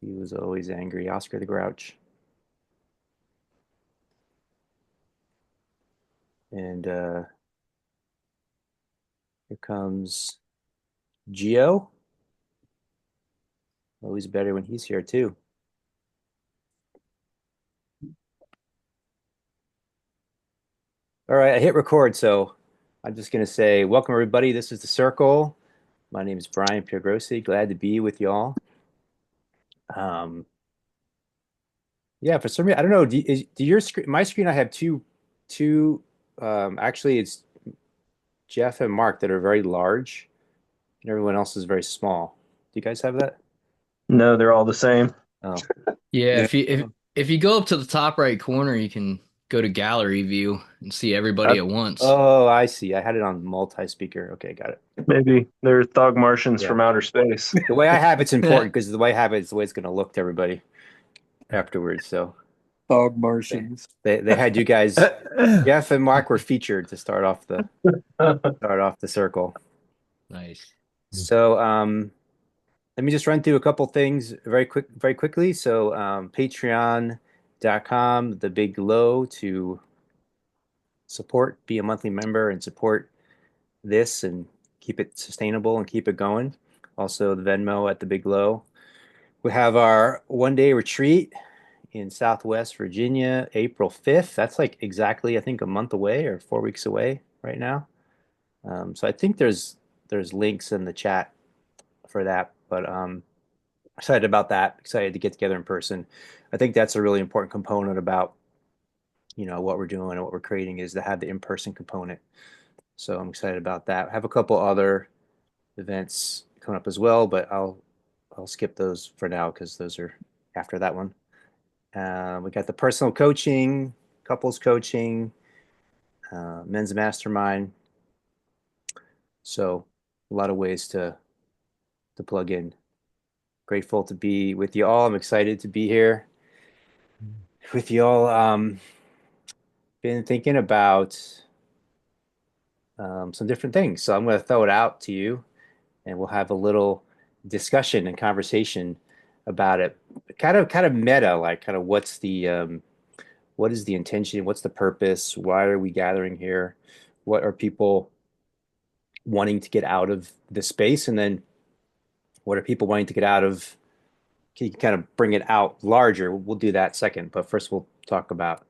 He was always angry. Oscar the Grouch. And here comes Geo. Always better when he's here too. All right, I hit record, so I'm just gonna say welcome everybody. This is the Circle. My name is Brian Piergrossi. Glad to be with y'all. Um, yeah, for some reason I don't know. Do your screen, my screen? I have two. Actually, it's Jeff and Mark that are very large, and everyone else is very small. Do you guys have that? No, they're all the same. Oh, Yeah, yeah. if you go up to the top right corner, you can go to gallery view and see everybody at once. Oh, I see. I had it on multi-speaker. Okay, got it. Maybe they're thug Martians Yeah. from outer space. The way I have it's important because the way I have it is the way it's going to look to everybody afterwards. So Dog they, Martians. they had you guys, Jeff and Mark were featured to start off the circle. Nice. So let me just run through a couple things very quickly. So patreon.com, the big low to support, be a monthly member and support this and keep it sustainable and keep it going. Also the Venmo at the big low. We have our 1 day retreat in Southwest Virginia, April 5th. That's like exactly, I think, a month away or 4 weeks away right now. So I think there's links in the chat for that, but excited about that. Excited to get together in person. I think that's a really important component about what we're doing and what we're creating is to have the in-person component. So I'm excited about that. I have a couple other events coming up as well, but I'll skip those for now because those are after that one. We got the personal coaching, couples coaching, men's mastermind. So a lot of ways to plug in. Grateful to be with you all. I'm excited to be here with you all. Been thinking about some different things, so I'm going to throw it out to you, and we'll have a little discussion and conversation about it. Kind of meta, like kind of what is the intention? What's the purpose? Why are we gathering here? What are people wanting to get out of the space? And then what are people wanting to get out of? Can you kind of bring it out larger? We'll do that second, but first we'll talk about,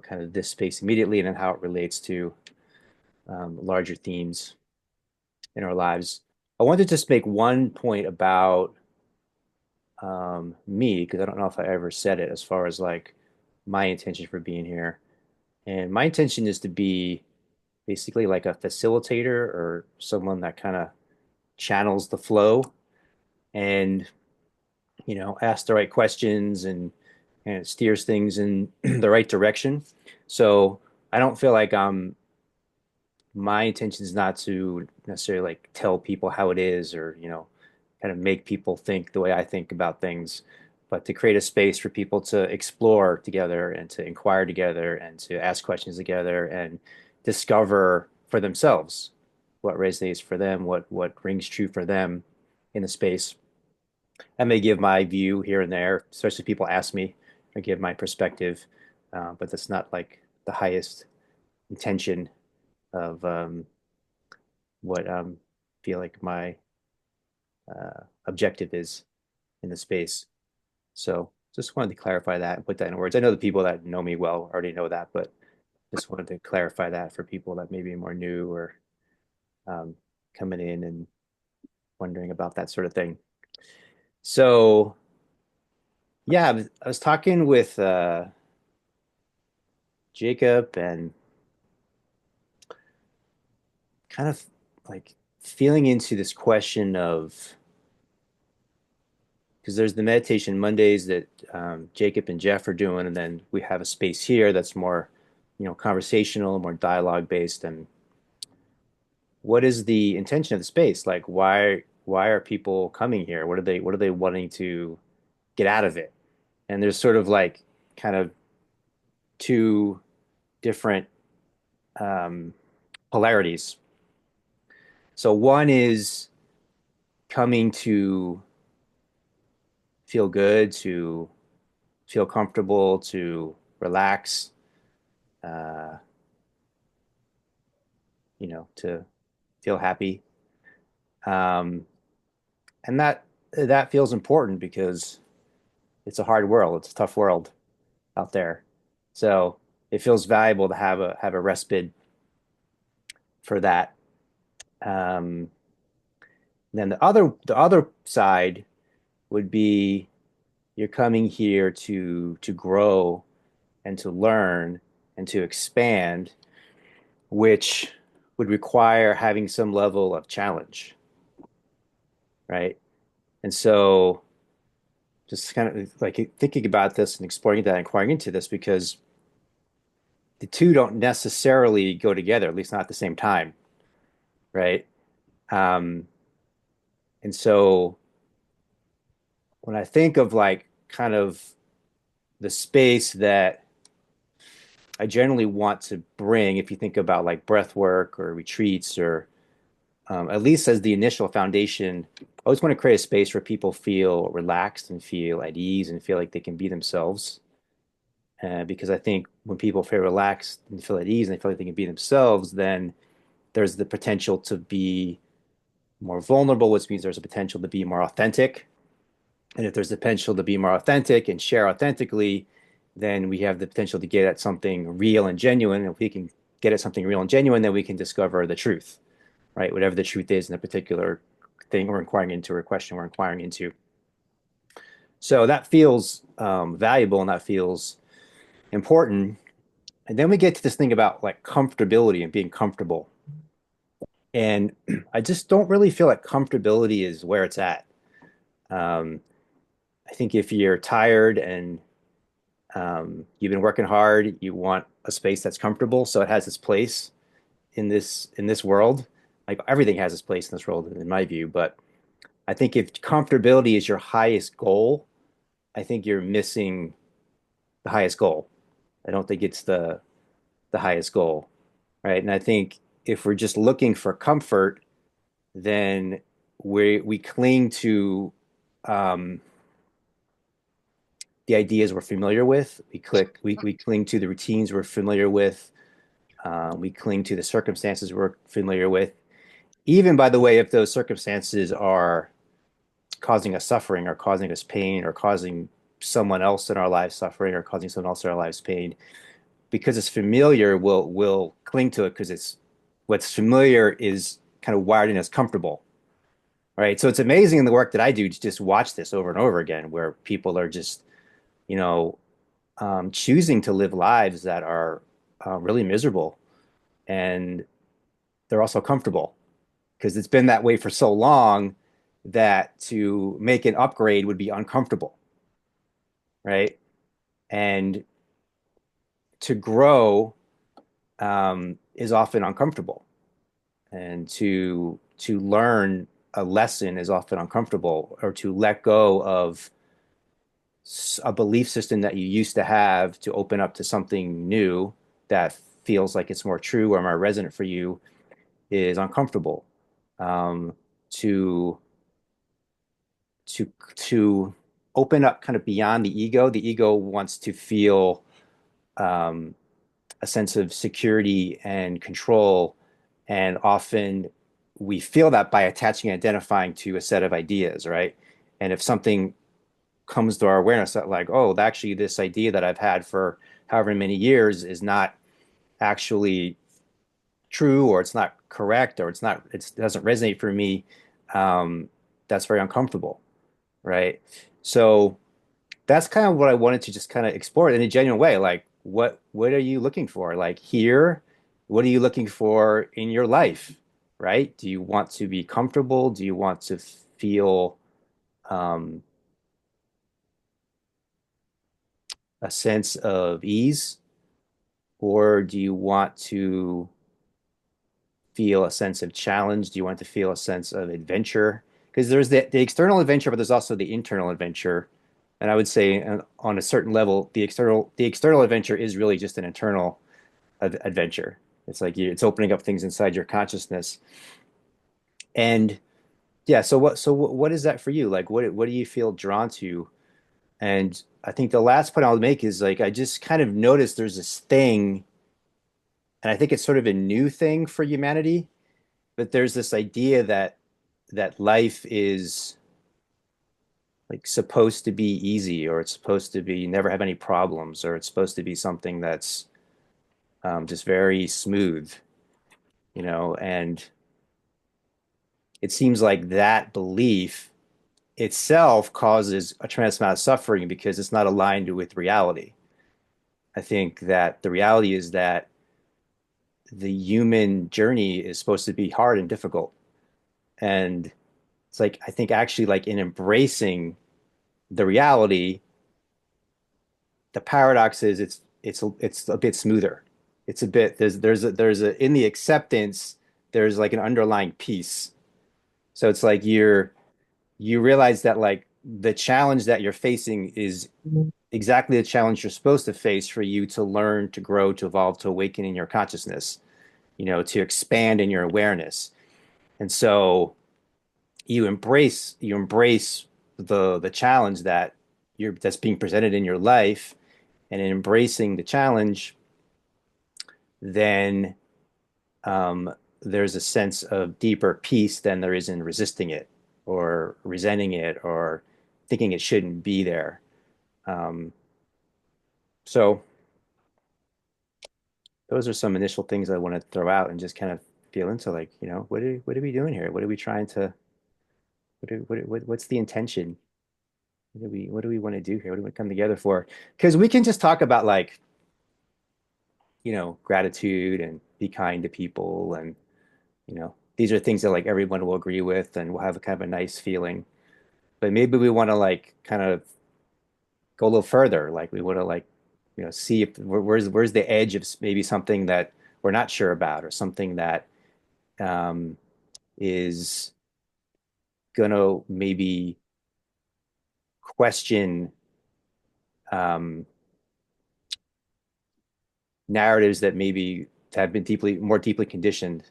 kind of this space immediately and then how it relates to larger themes in our lives. I wanted to just make one point about me because I don't know if I ever said it as far as like my intention for being here. And my intention is to be basically like a facilitator or someone that kind of channels the flow and asks the right questions and steers things in the right direction. So I don't feel like my intention is not to necessarily like tell people how it is or kind of make people think the way I think about things, but to create a space for people to explore together and to inquire together and to ask questions together and discover for themselves what resonates for them, what rings true for them in the space. I may give my view here and there, especially if people ask me or give my perspective, but that's not like the highest intention of what feel like my objective is in the space. So just wanted to clarify that and put that in words. I know the people that know me well already know that, but just wanted to clarify that for people that may be more new or um, coming in and wondering about that sort of thing. So yeah, I was talking with Jacob and kind of like feeling into this question of because there's the meditation Mondays that Jacob and Jeff are doing, and then we have a space here that's more, conversational, more dialogue based. And what is the intention of the space? Like, why are people coming here? What are they wanting to get out of it? And there's sort of like kind of two different um, polarities. So one is coming to feel good, to feel comfortable, to relax, uh, to feel happy. Um, and that feels important because it's a hard world. It's a tough world out there. So it feels valuable to have a respite for that. Um, then the other side would be you're coming here to grow and to learn and to expand, which would require having some level of challenge, right? And so just kind of like thinking about this and exploring that, inquiring into this, because the two don't necessarily go together, at least not at the same time, right? Um, and so when I think of like kind of the space that I generally want to bring, if you think about like breath work or retreats, or at least as the initial foundation, I always want to create a space where people feel relaxed and feel at ease and feel like they can be themselves. Because I think when people feel relaxed and feel at ease and they feel like they can be themselves, then there's the potential to be more vulnerable, which means there's a potential to be more authentic. And if there's the potential to be more authentic and share authentically, then we have the potential to get at something real and genuine. And if we can get at something real and genuine, then we can discover the truth, right? Whatever the truth is in a particular thing we're inquiring into or question we're inquiring into. So that feels valuable and that feels important. And then we get to this thing about like comfortability and being comfortable. And I just don't really feel like comfortability is where it's at. Um, I think if you're tired and you've been working hard, you want a space that's comfortable. So it has its place in this world. Like everything has its place in this world, in my view. But I think if comfortability is your highest goal, I think you're missing the highest goal. I don't think it's the highest goal, right? And I think if we're just looking for comfort, then we cling to um, the ideas we're familiar with. We cling to the routines we're familiar with. We cling to the circumstances we're familiar with. Even by the way, if those circumstances are causing us suffering or causing us pain or causing someone else in our lives suffering or causing someone else in our lives pain, because it's familiar, we'll cling to it because it's what's familiar is kind of wired in as comfortable, right? So it's amazing in the work that I do to just watch this over and over again, where people are just, you know, choosing to live lives that are really miserable, and they're also comfortable because it's been that way for so long that to make an upgrade would be uncomfortable, right? And to grow is often uncomfortable, and to learn a lesson is often uncomfortable, or to let go of a belief system that you used to have to open up to something new that feels like it's more true or more resonant for you is uncomfortable. Um, to to open up kind of beyond the ego. The ego wants to feel um, a sense of security and control, and often we feel that by attaching and identifying to a set of ideas, right? And if something comes to our awareness that like, oh, actually this idea that I've had for however many years is not actually true, or it's not correct, or it doesn't resonate for me, um, that's very uncomfortable, right? So that's kind of what I wanted to just kind of explore in a genuine way. Like, what are you looking for? Like here, what are you looking for in your life, right? Do you want to be comfortable? Do you want to feel um, a sense of ease, or do you want to feel a sense of challenge? Do you want to feel a sense of adventure? Because there's the external adventure, but there's also the internal adventure. And I would say on a certain level, the external adventure is really just an internal adventure. It's like it's opening up things inside your consciousness. And yeah, so what is that for you? Like what do you feel drawn to And I think the last point I'll make is like I just kind of noticed there's this thing, and I think it's sort of a new thing for humanity, but there's this idea that life is like supposed to be easy, or it's supposed to be never have any problems, or it's supposed to be something that's just very smooth, and it seems like that belief itself causes a tremendous amount of suffering because it's not aligned with reality. I think that the reality is that the human journey is supposed to be hard and difficult. And it's like, I think actually, like in embracing the reality, the paradox is it's a bit smoother. It's a bit there's a in the acceptance there's like an underlying peace. So it's like you realize that like the challenge that you're facing is exactly the challenge you're supposed to face for you to learn, to grow, to evolve, to awaken in your consciousness, to expand in your awareness. And so you embrace the challenge that's being presented in your life, and in embracing the challenge, then there's a sense of deeper peace than there is in resisting it or resenting it or thinking it shouldn't be there. Um, so those are some initial things I want to throw out and just kind of feel into, like, what are we doing here? What are we trying to, what's the intention? What do we want to do here? What do we come together for? Because we can just talk about like, gratitude and be kind to people. And, these are things that like everyone will agree with and will have a kind of a nice feeling. But maybe we want to like kind of go a little further. Like we want to like, see if where's the edge of maybe something that we're not sure about, or something that um, is gonna maybe question um, narratives that maybe have been more deeply conditioned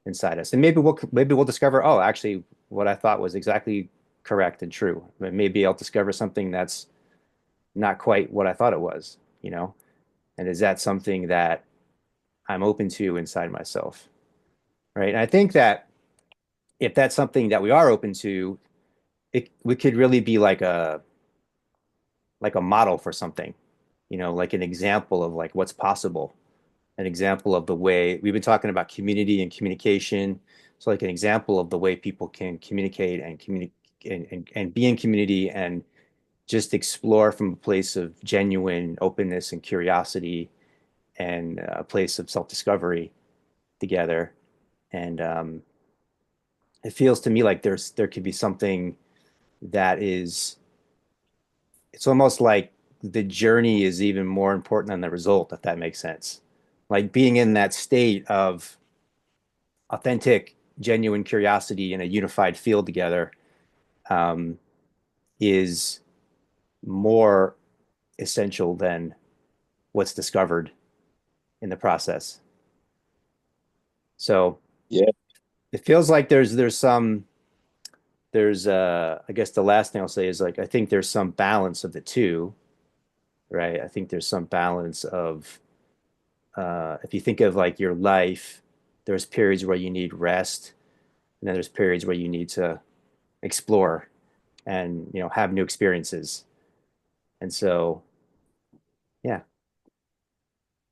inside us. And maybe we'll discover, oh, actually, what I thought was exactly correct and true. But maybe I'll discover something that's not quite what I thought it was, you know? And is that something that I'm open to inside myself? Right. And I think that if that's something that we are open to, we could really be like a model for something, like an example of like what's possible, an example of the way we've been talking about community and communication. So like an example of the way people can communicate and communicate and be in community and just explore from a place of genuine openness and curiosity, and a place of self-discovery together. And it feels to me like there could be something that is, it's almost like the journey is even more important than the result, if that makes sense. Like being in that state of authentic, genuine curiosity in a unified field together um, is more essential than what's discovered in the process. So Yeah. it feels like there's I guess the last thing I'll say is like I think there's some balance of the two, right? I think there's some balance of if you think of like your life, there's periods where you need rest, and then there's periods where you need to explore and have new experiences. And so, yeah,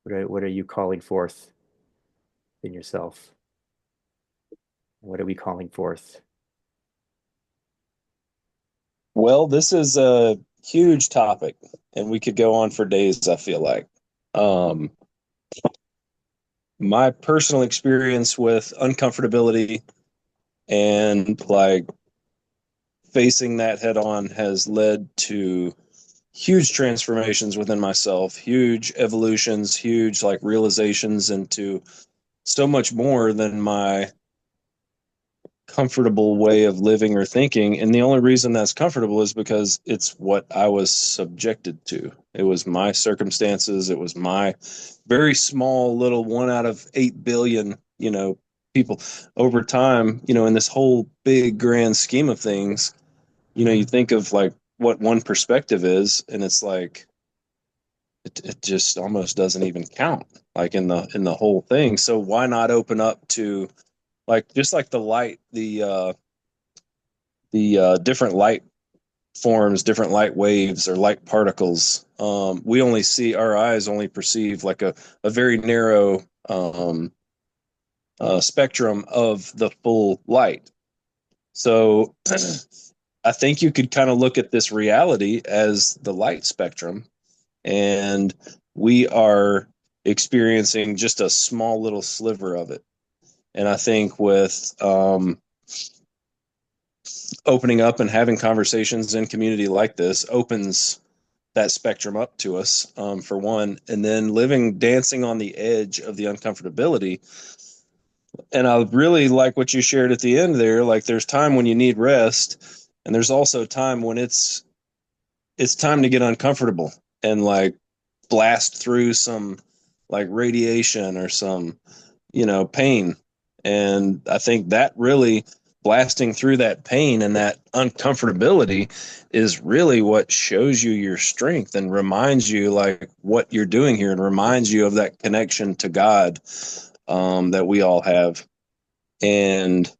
what are you calling forth in yourself? What are we calling forth? Well, this is a huge topic, and we could go on for days, I feel like. Um, my personal experience with uncomfortability and like facing that head on has led to huge transformations within myself, huge evolutions, huge like realizations into so much more than my comfortable way of living or thinking. And the only reason that's comfortable is because it's what I was subjected to. It was my circumstances. It was my very small little 1 out of 8 billion, people over time, in this whole big grand scheme of things. You think of like what one perspective is, and it's like it just almost doesn't even count, like in the whole thing. So why not open up to, like, just like the light, the different light forms, different light waves or light particles. We only see, our eyes only perceive like a very narrow spectrum of the full light. So I think you could kind of look at this reality as the light spectrum, and we are experiencing just a small little sliver of it. And I think with opening up and having conversations in community like this opens that spectrum up to us, for one, and then dancing on the edge of the uncomfortability. And I really like what you shared at the end there. Like, there's time when you need rest, and there's also time when it's time to get uncomfortable and like blast through some like radiation or some, pain. And I think that really, blasting through that pain and that uncomfortability is really what shows you your strength and reminds you like what you're doing here, and reminds you of that connection to God, that we all have. And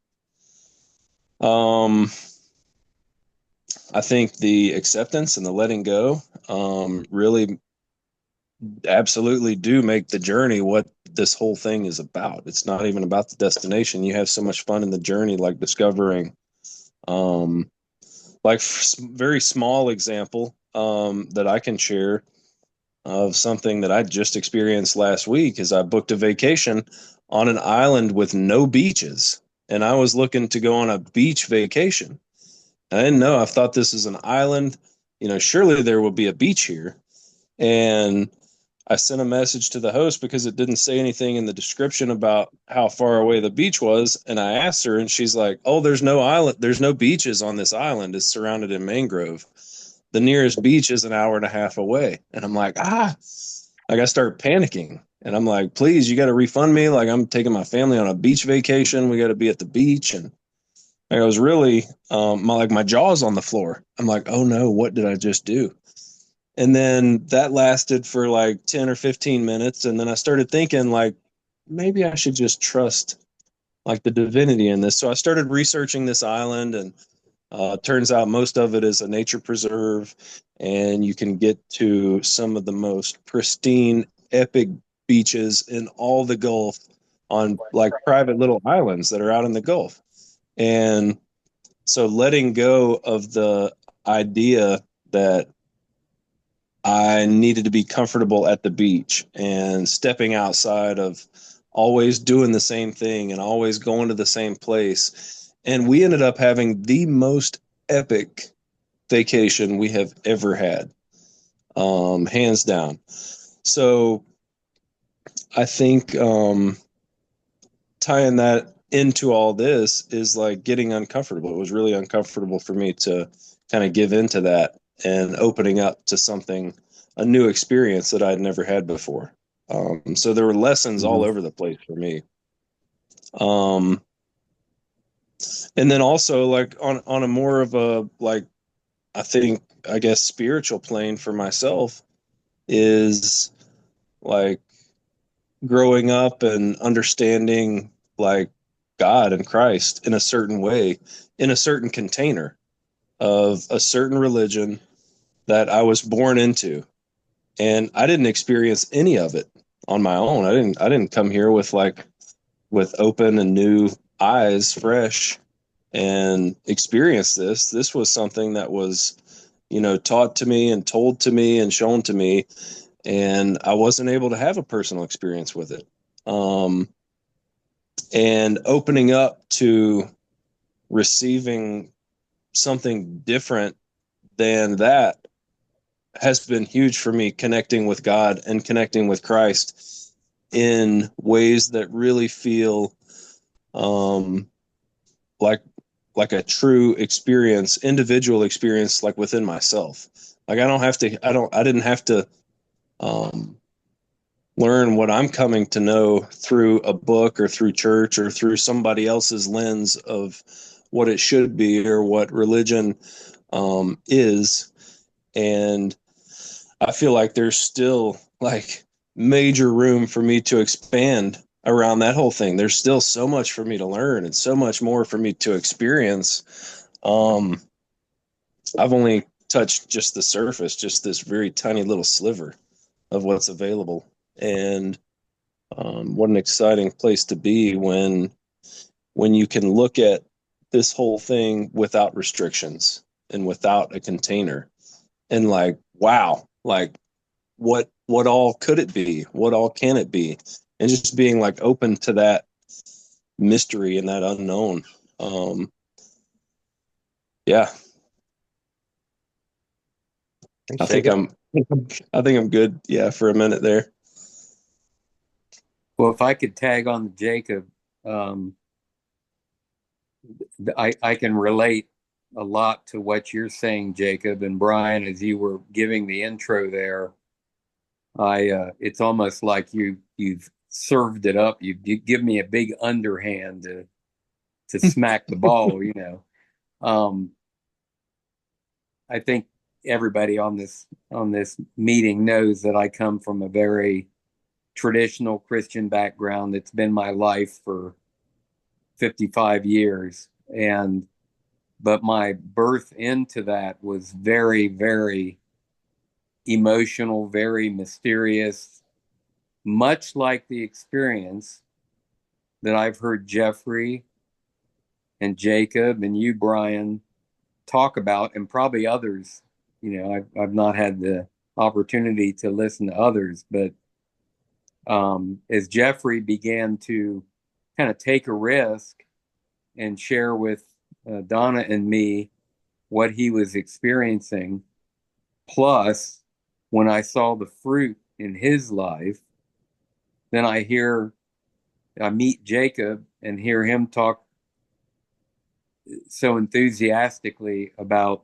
I think the acceptance and the letting go, really absolutely do make the journey what this whole thing is about. It's not even about the destination. You have so much fun in the journey, like discovering, um, like very small example, that I can share of something that I just experienced last week is I booked a vacation on an island with no beaches. And I was looking to go on a beach vacation. I didn't know. I thought this is an island. Surely there will be a beach here. And I sent a message to the host because it didn't say anything in the description about how far away the beach was. And I asked her, and she's like, "Oh, there's no island. There's no beaches on this island. It's surrounded in mangrove. The nearest beach is an hour and a half away." And I'm like, like I start panicking. And I'm like, "Please, you got to refund me. Like, I'm taking my family on a beach vacation. We got to be at the beach." And like, I was really, my jaw's on the floor. I'm like, "Oh no, what did I just do?" And then that lasted for like 10 or 15 minutes. And then I started thinking, like, maybe I should just trust like the divinity in this. So I started researching this island, and turns out most of it is a nature preserve, and you can get to some of the most pristine, epic beaches in all the Gulf on like private little islands that are out in the Gulf. And so letting go of the idea that I needed to be comfortable at the beach and stepping outside of always doing the same thing and always going to the same place. And we ended up having the most epic vacation we have ever had, hands down. So I think, tying that into all this is like getting uncomfortable. It was really uncomfortable for me to kind of give into that and opening up to something, a new experience that I'd never had before. So there were lessons all over the place for me. And then also like on a more of a, like, I guess spiritual plane for myself is like growing up and understanding like God and Christ in a certain way, in a certain container of a certain religion that I was born into. And I didn't experience any of it on my own. I didn't come here with open and new eyes, fresh, and experience this. This was something that was, taught to me and told to me and shown to me, and I wasn't able to have a personal experience with it. And opening up to receiving something different than that has been huge for me, connecting with God and connecting with Christ in ways that really feel, like a true experience, individual experience, like within myself. Like I didn't have to learn what I'm coming to know through a book or through church or through somebody else's lens of what it should be or what religion is. And I feel like there's still like major room for me to expand around that whole thing. There's still so much for me to learn and so much more for me to experience. I've only touched just the surface, just this very tiny little sliver of what's available. And what an exciting place to be when you can look at this whole thing without restrictions and without a container and like, wow, like what all could it be? What all can it be? And just being like open to that mystery and that unknown. Yeah, Thanks, I think Jacob. I'm I think I'm good. Yeah, for a minute there. Well, if I could tag on to Jacob, um, I can relate a lot to what you're saying, Jacob. And Brian, as you were giving the intro there, it's almost like you've served it up. You give me a big underhand to smack the ball, you know. Um, I think everybody on this meeting knows that I come from a very traditional Christian background. It's been my life for 55 years. And but my birth into that was very, very emotional, very mysterious, much like the experience that I've heard Jeffrey and Jacob and you, Brian, talk about, and probably others. You know, I've not had the opportunity to listen to others, but as Jeffrey began to kind of take a risk and share with Donna and me what he was experiencing, plus when I saw the fruit in his life, then I meet Jacob and hear him talk so enthusiastically about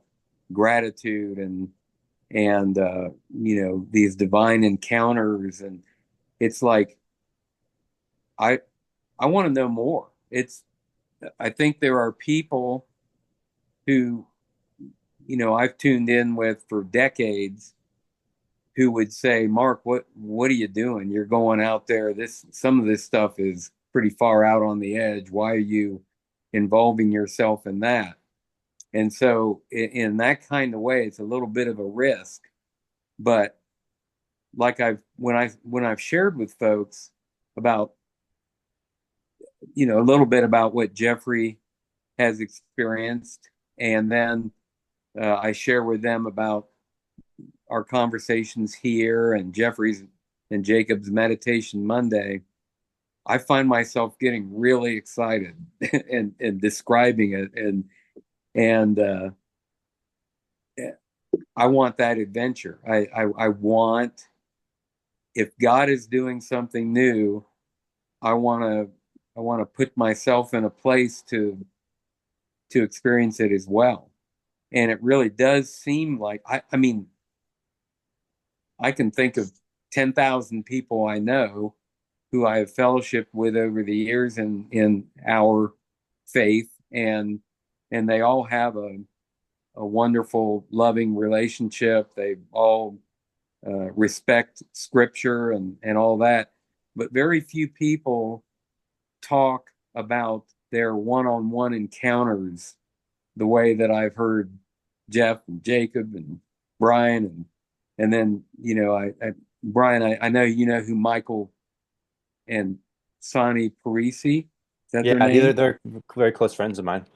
gratitude and you know, these divine encounters. And it's like I I want to know more. It's I think there are people who, you know, I've tuned in with for decades who would say, Mark, what are you doing? You're going out there. Some of this stuff is pretty far out on the edge. Why are you involving yourself in that? And so in that kind of way, it's a little bit of a risk. But like when I've shared with folks about, you know, a little bit about what Jeffrey has experienced, and then I share with them about our conversations here and Jeffrey's and Jacob's meditation Monday, I find myself getting really excited and describing it and I want that adventure. I want, if God is doing something new, I want to put myself in a place to experience it as well. And it really does seem like I mean I can think of 10,000 people I know who I have fellowshiped with over the years in our faith, and they all have a wonderful, loving relationship. They all respect Scripture and all that, but very few people talk about their one-on-one encounters the way that I've heard Jeff and Jacob and Brian and then you know Brian, I know you know who Michael and Sonny Parisi. Is that their Yeah, name? they're very close friends of mine.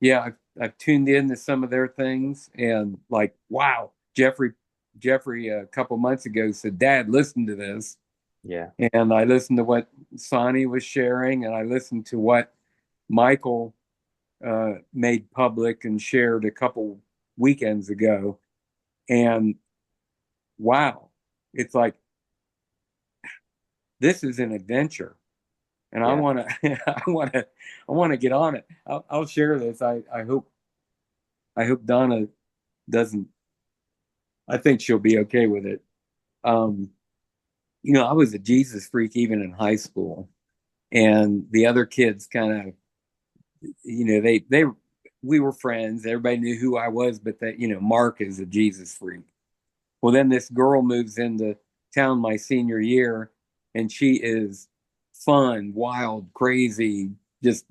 Yeah, I've tuned in to some of their things and like, wow, Jeffrey a couple months ago said, Dad, listen to this. Yeah. And I listened to what Sonny was sharing, and I listened to what Michael made public and shared a couple weekends ago. And wow, it's like this is an adventure. And I Yeah. want to, I want to get on it. I'll share this. I hope Donna doesn't. I think she'll be okay with it. Um, you know, I was a Jesus freak even in high school, and the other kids kind of, you know, we were friends. Everybody knew who I was, but that, Mark is a Jesus freak. Well, then this girl moves into town my senior year, and she is fun, wild, crazy, just,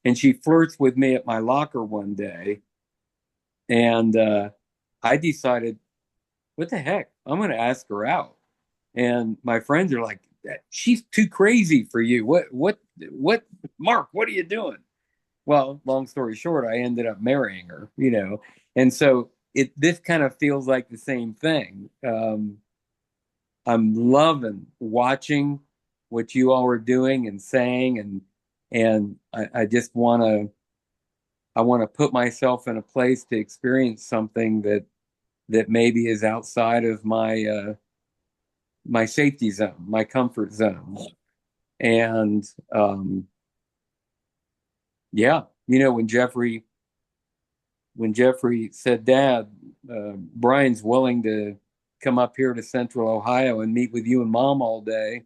and she flirts with me at my locker one day. And I decided, what the heck? I'm going to ask her out. And my friends are like, she's too crazy for you. Mark, what are you doing? Well, long story short, I ended up marrying her. And so this kind of feels like the same thing. I'm loving watching what you all are doing and saying, and I just want to put myself in a place to experience something that maybe is outside of my safety zone, my comfort zone. And yeah, when Jeffrey said, Dad, Brian's willing to come up here to Central Ohio and meet with you and Mom all day.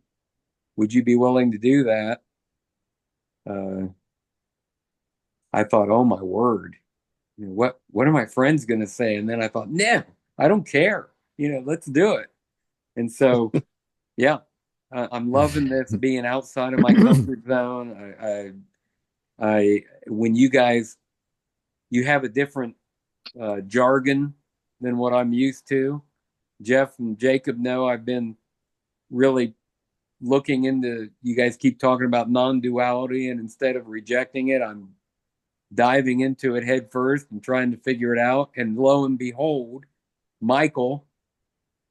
Would you be willing to do that? Uh, I thought, oh my word, what are my friends going to say? And then I thought, no, I don't care. Let's do it. And so, yeah, I'm loving this being outside of my comfort zone. When you have a different jargon than what I'm used to. Jeff and Jacob know I've been really looking into, you guys keep talking about non-duality, and instead of rejecting it, I'm diving into it head first and trying to figure it out. And lo and behold, Michael,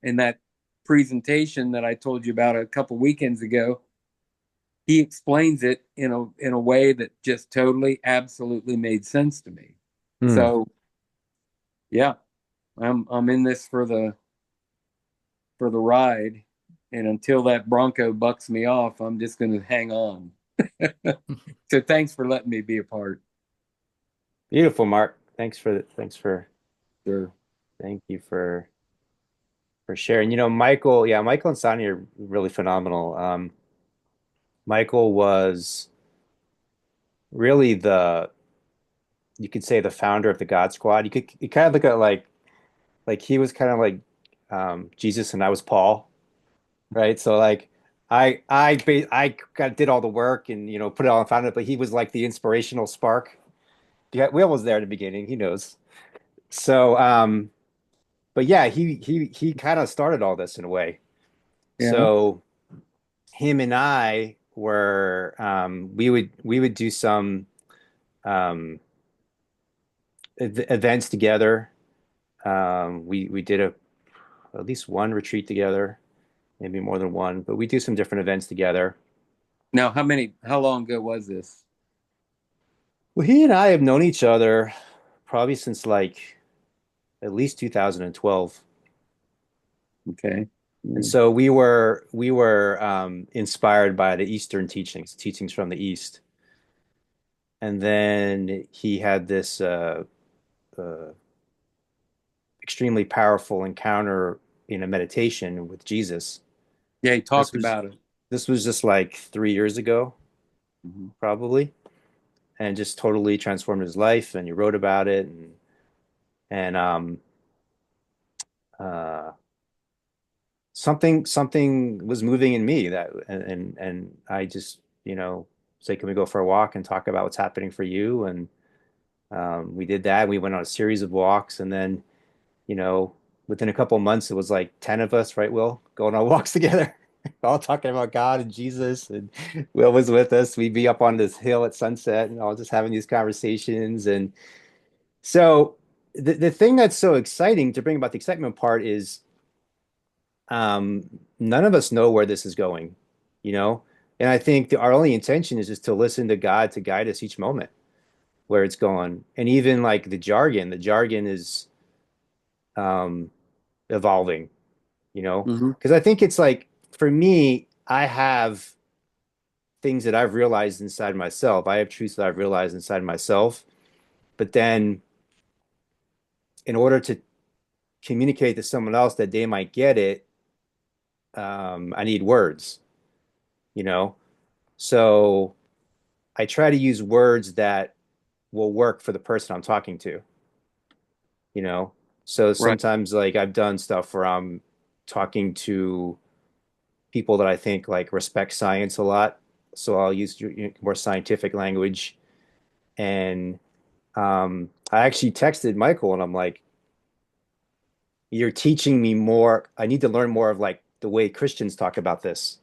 in that presentation that I told you about a couple weekends ago, he explains it in a way that just totally, absolutely made sense to me. So, yeah, I'm in this for the ride, and until that Bronco bucks me off, I'm just going to hang on. So, thanks for letting me be a part. Beautiful, Mark. Sure. Thank you for sharing. Michael, yeah, Michael and Sonny are really phenomenal. Michael was really you could say the founder of the God Squad. You kind of look at like he was kind of like Jesus and I was Paul, right? So like I did all the work and put it all in founded, but he was like the inspirational spark. Yeah, Will was there at the beginning. He knows. So but yeah, he kind of started all this in a way. Yeah. So him and I were we would do some events together. We did at least one retreat together, maybe more than one, but we do some different events together. Now, how long ago was this? Well, he and I have known each other probably since like at least 2012. Okay. And so we were inspired by the Eastern teachings from the East. And then he had this uh, extremely powerful encounter in a meditation with Jesus. Yeah, he This talked was about it. this was just like 3 years ago, Mhm. probably, and just totally transformed his life. And he wrote about it, and uh, something was moving in me and I just say, can we go for a walk and talk about what's happening for you? And we did that. We went on a series of walks, and then you know, within a couple of months, it was like 10 of us, right, Will, going on walks together, all talking about God and Jesus. And Will was with us. We'd be up on this hill at sunset and all just having these conversations. And so the thing that's so exciting to bring about the excitement part is none of us know where this is going, you know? And I think our only intention is just to listen to God to guide us each moment where it's going. And even like the jargon is um, evolving, Mhm. because I think it's like for me, I have things that I've realized inside myself. I have truths that I've realized inside myself. But then in order to communicate to someone else that they might get it, I need words, you know? So I try to use words that will work for the person I'm talking to, you know? So Right. sometimes like I've done stuff where I'm talking to people that I think like respect science a lot. So I'll use more scientific language. And I actually texted Michael and I'm like, you're teaching me more. I need to learn more of like the way Christians talk about this,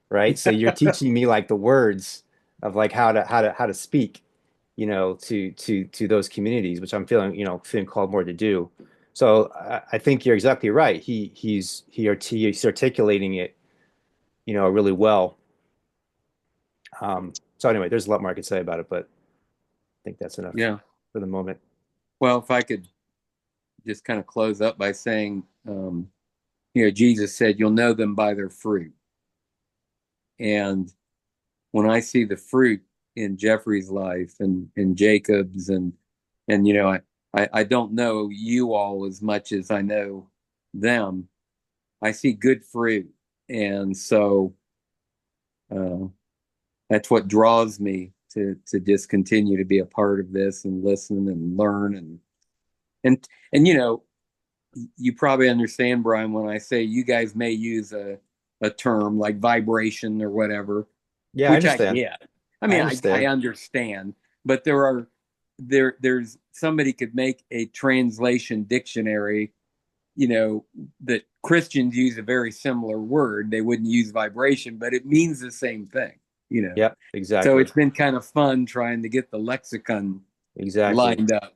right? So you're teaching me like the words of like how to speak, to those communities, which I'm feeling called more to do. So I think you're exactly right. He's articulating it, really well. So anyway, there's a lot more I could say about it, but I think that's enough Yeah. for the moment. Well, if I could just kind of close up by saying, Jesus said, "You'll know them by their fruit." And when I see the fruit in Jeffrey's life and in Jacob's, and I don't know you all as much as I know them. I see good fruit, and so uh, that's what draws me to just continue to be a part of this and listen and learn and you probably understand, Brian, when I say you guys may use a term like vibration or whatever, Yeah, I which I understand. get. I I mean, I understand. understand, but there's somebody could make a translation dictionary, that Christians use a very similar word. They wouldn't use vibration, but it means the same thing. Yep, So exactly. it's been kind of fun trying to get the lexicon Exactly. lined up.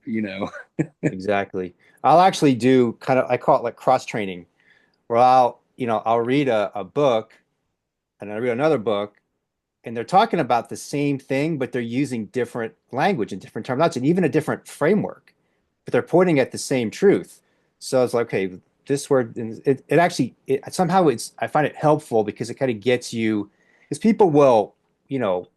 Exactly. I'll actually do kind of, I call it like cross training, where I'll read a book and I read another book and they're talking about the same thing, but they're using different language and different terminology and even a different framework, but they're pointing at the same truth. So it's like, okay, this word, and it actually, somehow I find it helpful because it kind of gets you, because people will, you know,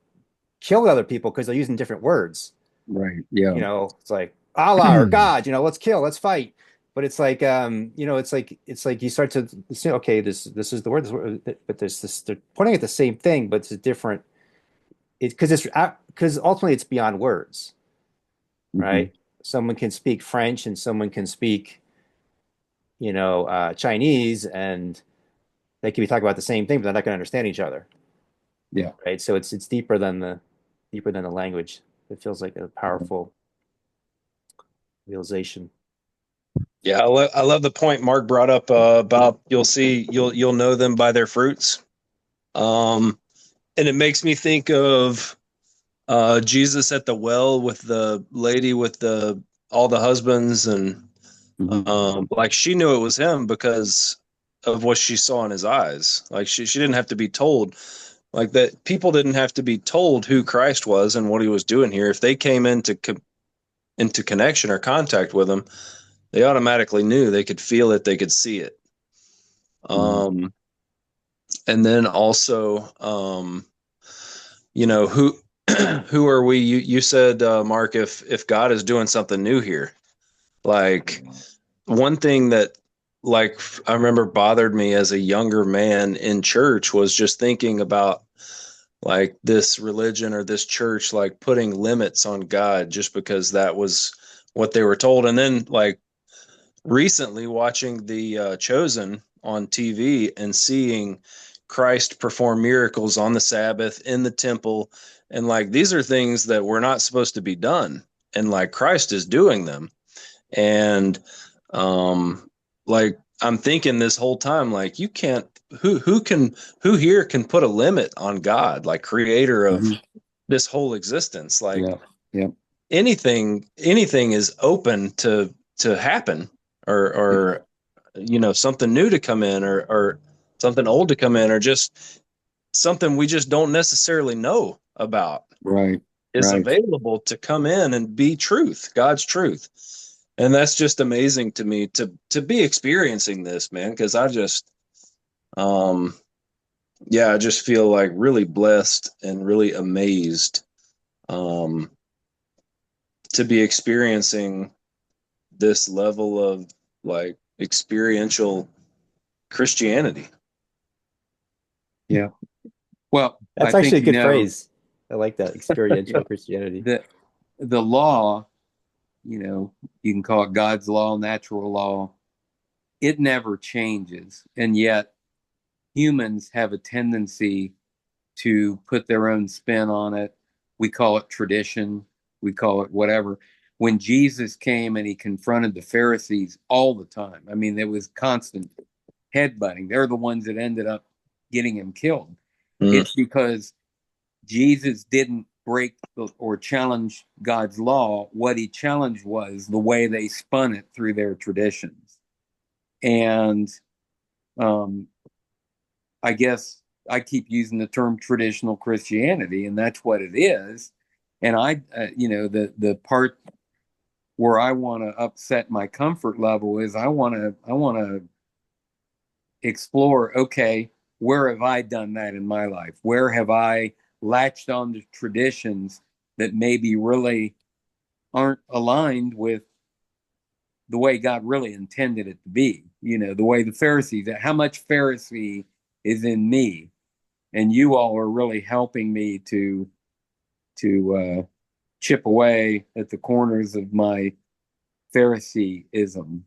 kill other people because they're using different words. Right. Yeah. It's like Allah or God, let's kill, let's fight. But it's like, it's like you start to say, okay, this is the word, but there's this, they're pointing at the same thing, but it's a different, because ultimately it's beyond words, Mhm. right? Someone can speak French and someone can speak, Chinese, and they can be talking about the same thing, but they're not going to understand each other, Yeah. right? So it's deeper than the language. It feels like a powerful realization. Yeah, I love the point Mark brought up about you'll know them by their fruits. And it makes me think of Jesus at the well with the lady with the all the husbands, and Mhm. like she knew it was him because of what she saw in his eyes. Like she didn't have to be told, like that people didn't have to be told who Christ was and what he was doing here. If they came into connection or contact with him, they automatically knew. They could feel it, they could see it. Mhm. um and then also, who who are we? You said, Mark, if God is doing something new here, like one thing that, like, I remember bothered me as a younger man in church was just thinking about like this religion or this church like putting limits on God just because that was what they were told. And then like recently watching the Chosen on TV and seeing Christ perform miracles on the Sabbath in the temple, and like these are things that were not supposed to be done, and like Christ is doing them. And like I'm thinking this whole time, like you can't, who here can put a limit on God, like creator of Mhm. this whole existence? Like Yeah. Yeah. anything is open to happen, Yeah. or something new to come in, or something old to come in, or just something we just don't necessarily know about Right. is Right. available to come in and be truth, God's truth. And that's just amazing to me to be experiencing this, man, because I just um yeah, I just feel like really blessed and really amazed um to be experiencing this level of like experiential Christianity. Yeah. Well, I That's think actually a good phrase. I like that, experiential Christianity. the the law, you can call it God's law, natural law, it never changes. And yet humans have a tendency to put their own spin on it. We call it tradition, we call it whatever. When Jesus came and he confronted the Pharisees all the time, I mean, there was constant headbutting. They're the ones that ended up getting him killed. Mm. It's because Jesus didn't break or challenge God's law. What he challenged was the way they spun it through their traditions. And I guess I keep using the term traditional Christianity, and that's what it is. And the part where I want to upset my comfort level is I want to explore. Okay, where have I done that in my life? Where have I latched on to traditions that maybe really aren't aligned with the way God really intended it to be? The way the Pharisees. How much Pharisee is in me? And you all are really helping me to chip away at the corners of my Phariseeism.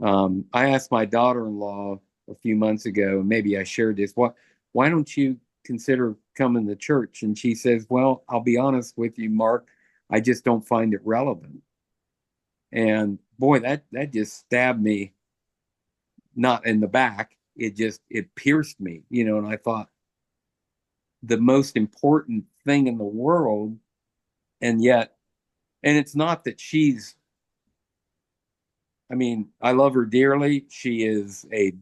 I asked my daughter-in-law a few months ago, and maybe I shared this. Why don't you consider coming to church? And she says, "Well, I'll be honest with you, Mark. I just don't find it relevant." And boy, that just stabbed me, not in the back. It pierced me, And I thought, the most important thing in the world, and it's not that I mean, I love her dearly. She is a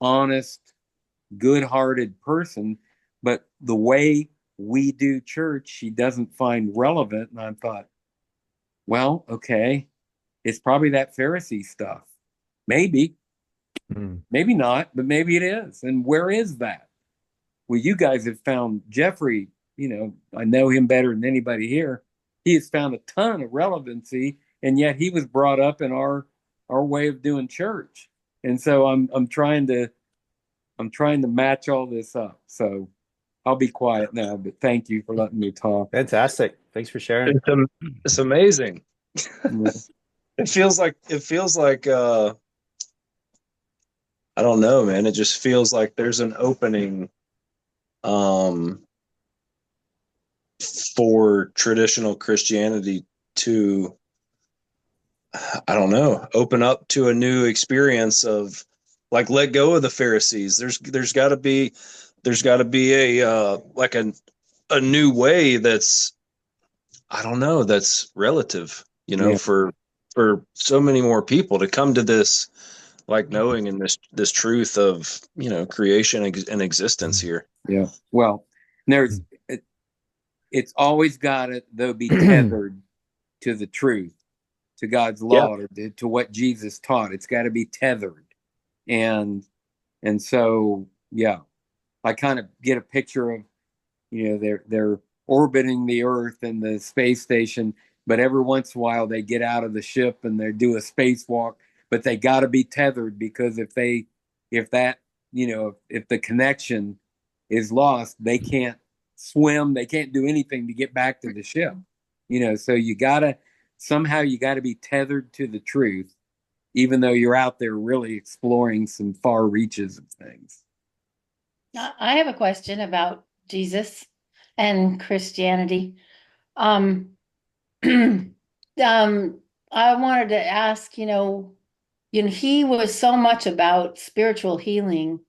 honest, good-hearted person, but the way we do church, she doesn't find relevant. And I thought, well, okay, it's probably that Pharisee stuff. Maybe, maybe not, but maybe it is. And where is that? Well, you guys have found Jeffrey, I know him better than anybody here. He has found a ton of relevancy, and yet he was brought up in our way of doing church. And so I'm trying to match all this up. So I'll be quiet now, but thank you for letting me talk. Fantastic. Thanks for sharing. It's amazing. Yeah. It feels like I don't know, man. It just feels like there's an opening um for traditional Christianity to, I don't know, open up to a new experience of, like, let go of the Pharisees. There's got to be a like a new way that's, I don't know, that's relative, Yeah. for so many more people to come to this, like, knowing and this truth of, creation and existence here. Yeah. Well, there's it's always got to, though, be tethered to the truth, to God's Yeah. law, to what Jesus taught. It's got to be tethered. And so, yeah, I kind of get a picture of, they're orbiting the Earth and the space station, but every once in a while they get out of the ship and they do a spacewalk, but they got to be tethered, because if the connection is lost, they can't swim, they can't do anything to get back to the ship. So you gotta be tethered to the truth, even though you're out there really exploring some far reaches of things. I have a question about Jesus and Christianity. Um, I wanted to ask, he was so much about spiritual healing,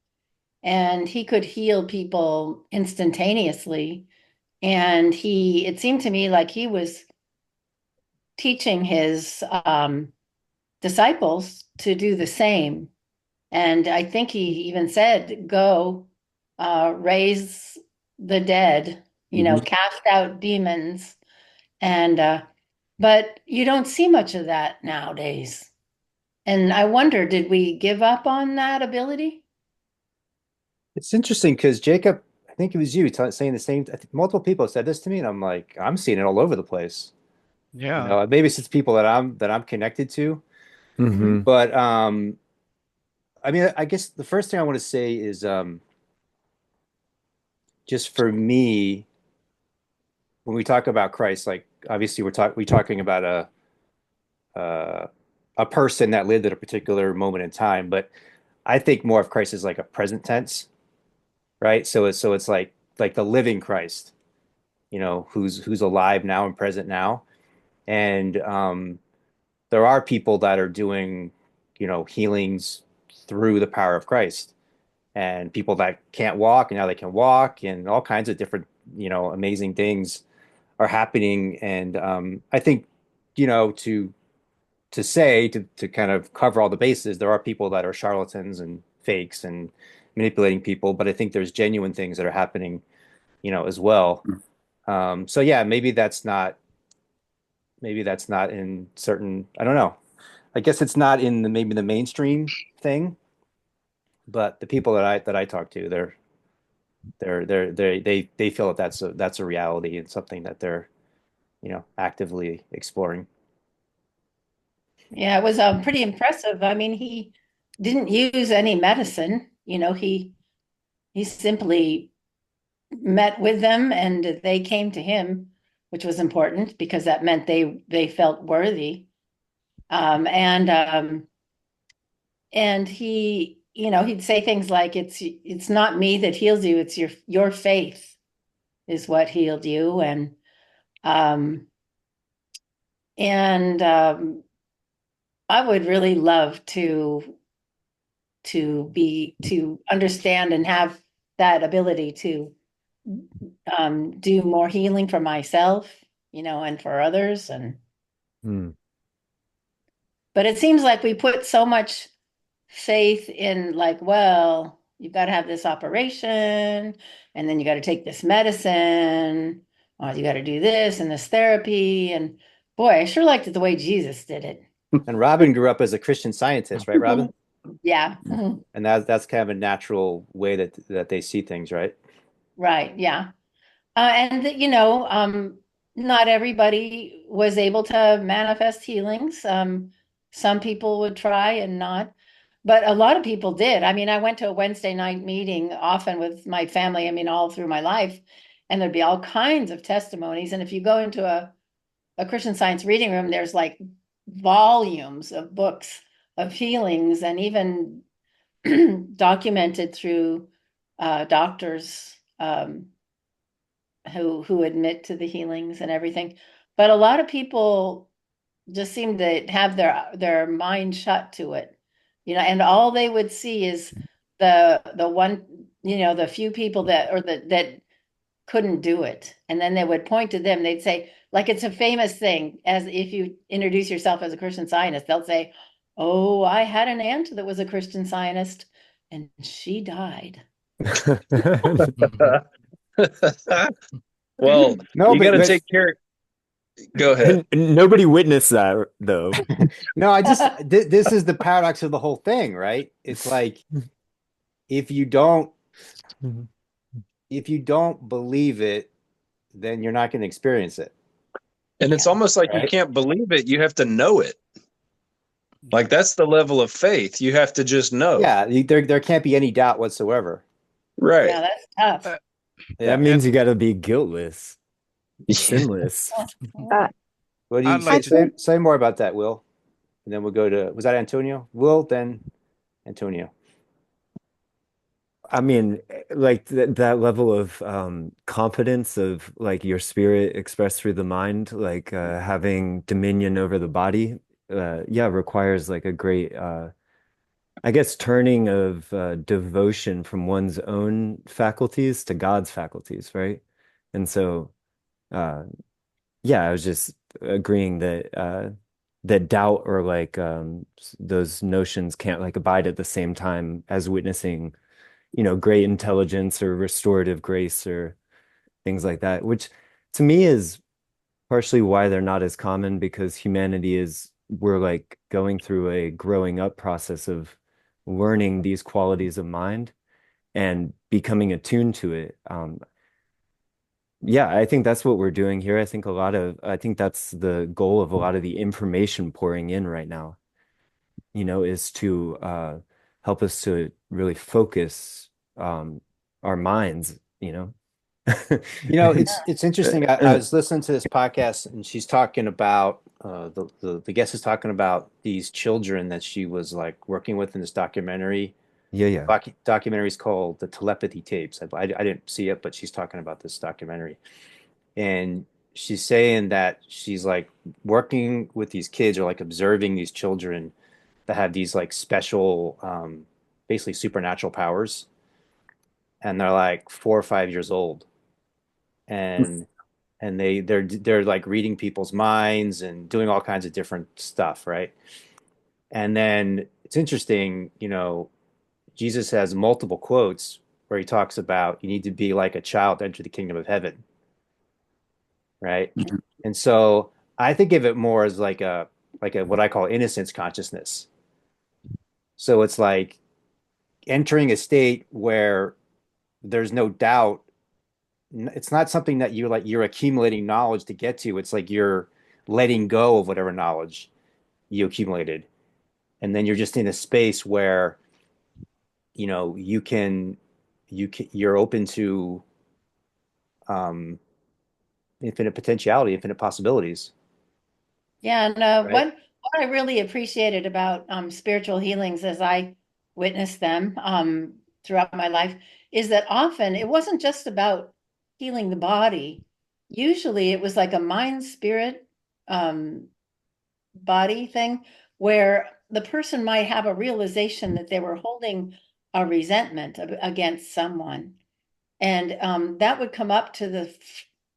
and he could heal people instantaneously. And it seemed to me like he was teaching his disciples to do the same. And I think he even said, go raise the dead, cast out demons. And, but you don't see much of that nowadays. And I wonder, did we give up on that ability? It's interesting because Jacob, I think it was you saying the same. I think multiple people said this to me, and I'm like, I'm seeing it all over the place. Yeah. Maybe it's people that I'm connected to, Hmm. but I mean, I guess the first thing I want to say is just for me, when we talk about Christ, like obviously we're talking about uh, a person that lived at a particular moment in time, but I think more of Christ as like a present tense, right? So it's like the living Christ, who's alive now and present now. And there are people that are doing, healings through the power of Christ, and people that can't walk and now they can walk, and all kinds of different, amazing things are happening. And I think, to say to kind of cover all the bases, there are people that are charlatans and fakes and manipulating people, but I think there's genuine things that are happening, as well. So yeah, maybe that's not in certain, I don't know. I guess it's not in maybe the mainstream thing, but the people that I talk to, they feel that that's a reality and something that they're, actively exploring. Yeah, it was pretty impressive. I mean, he didn't use any medicine. He simply met with them and they came to him, which was important because that meant they felt worthy. Um, and um, and he'd say things like, "It's not me that heals you; it's your faith is what healed you." Um, and I would really love to understand and have that ability to do more healing for myself, and for others. Hmm. But it seems like we put so much faith in, like, well, you've got to have this operation, and then you got to take this medicine, or you got to do this and this therapy. And boy, I sure liked it the way Jesus did it. And Robin grew up as a Christian Scientist, right, Robin? Yeah. And that's kind of a natural way that they see things, right? Right. Yeah. And not everybody was able to manifest healings. Some people would try and not, but a lot of people did. I mean, I went to a Wednesday night meeting often with my family, I mean, all through my life, and there'd be all kinds of testimonies. And if you go into a Christian Science reading room, there's like volumes of books of healings and even documented through doctors. Who admit to the healings and everything. But a lot of people just seem to have their mind shut to it, and all they would see is the one, the few people that couldn't do it. And then they would point to them. They'd say, like, it's a famous thing, as if you introduce yourself as a Christian Scientist, they'll say, "Oh, I had an aunt that was a Christian Scientist and she died." Well, No, you got to but take care. Go ahead. Nobody witnessed that though. no, this is the paradox of the whole thing, right? It's like if you don't if you don't believe it, then you're not going to experience it, And it's Yeah. almost like you right? can't believe it. You have to know it. Like that's the level of faith. You have to just know. Yeah, there can't be any doubt whatsoever. Right. Yeah, that's tough. That Yeah. means you got to be guiltless, sinless. What do you I'd like to. say more about that, Will? And then we'll go to, was that Antonio? Will, then Antonio. I mean, like that level of confidence of like your spirit expressed through the mind, like having dominion over the body, yeah, requires like a great, I guess, turning of devotion from one's own faculties to God's faculties, right? And so, uh, yeah, I was just agreeing that that doubt or like those notions can't like abide at the same time as witnessing great intelligence or restorative grace or things like that, which to me is partially why they're not as common because we're like going through a growing up process of learning these qualities of mind and becoming attuned to it. Yeah, I think that's what we're doing here. I think that's the goal of a lot of the information pouring in right now, is to help us to really focus our minds. It's interesting. I was listening to this podcast, and she's talking about the guest is talking about these children that she was like working with in this documentary. Yeah, yeah. Documentary is called The Telepathy Tapes. I didn't see it, but she's talking about this documentary, and she's saying that she's like working with these kids or like observing these children that have these like special, basically supernatural powers, and they're like 4 or 5 years old, and they're like reading people's minds and doing all kinds of different stuff, right? And then it's interesting, Jesus has multiple quotes where he talks about you need to be like a child to enter the kingdom of heaven, right? And so I think of it more as like a what I call innocence consciousness. So it's like entering a state where there's no doubt. It's not something that you're accumulating knowledge to get to. It's like you're letting go of whatever knowledge you accumulated. And then you're just in a space where, you're open to um infinite potentiality, infinite possibilities, Yeah, and right? what I really appreciated about spiritual healings as I witnessed them throughout my life is that often it wasn't just about healing the body. Usually it was like a mind spirit um, body thing where the person might have a realization that they were holding a resentment against someone. And that would come up to the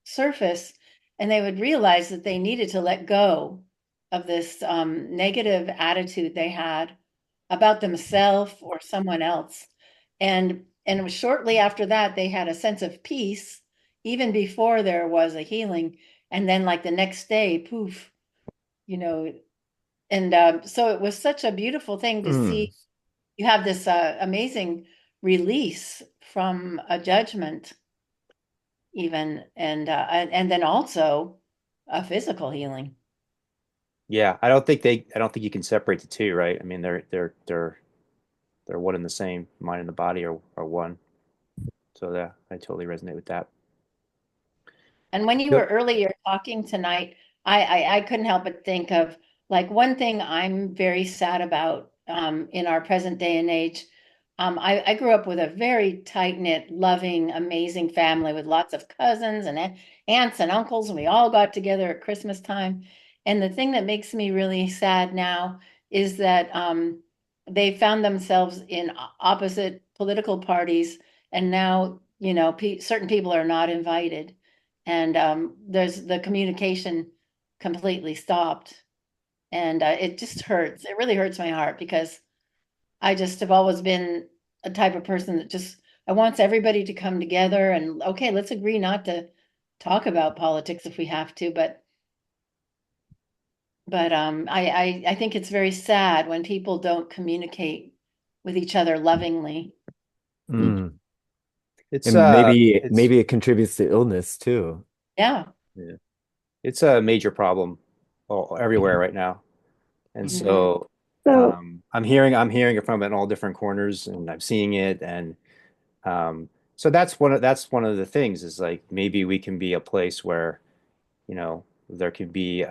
surface, and they would realize that they needed to let go of this negative attitude they had about themselves or someone else. And shortly after that, they had a sense of peace, even before there was a healing. And then, like the next day, poof, you know. And so it was such a beautiful thing to Mm. see. You have this amazing release from a judgment even and then also a physical healing. Yeah, I don't think you can separate the two, right? I mean, they're one and the same. Mind and the body are one. So yeah, I totally resonate with that. And when you were Yep. earlier talking tonight, I couldn't help but think of like one thing I'm very sad about in our present day and age. I grew up with a very tight-knit, loving, amazing family with lots of cousins and aunts and uncles, and we all got together at Christmas time. And the thing that makes me really sad now is that they found themselves in opposite political parties, and now, certain people are not invited and there's the communication completely stopped, and it just hurts. It really hurts my heart because I just have always been a type of person that just I wants everybody to come together and okay, let's agree not to talk about politics if we have to, but I think it's very sad when people don't communicate with each other lovingly. Mm. It's And maybe it's maybe it contributes to illness too. Yeah. yeah, it's a major problem everywhere right now. And Hmm. so I'm hearing it from it in all different corners, and I'm seeing it, and so that's one of the things is like maybe we can be a place where there could be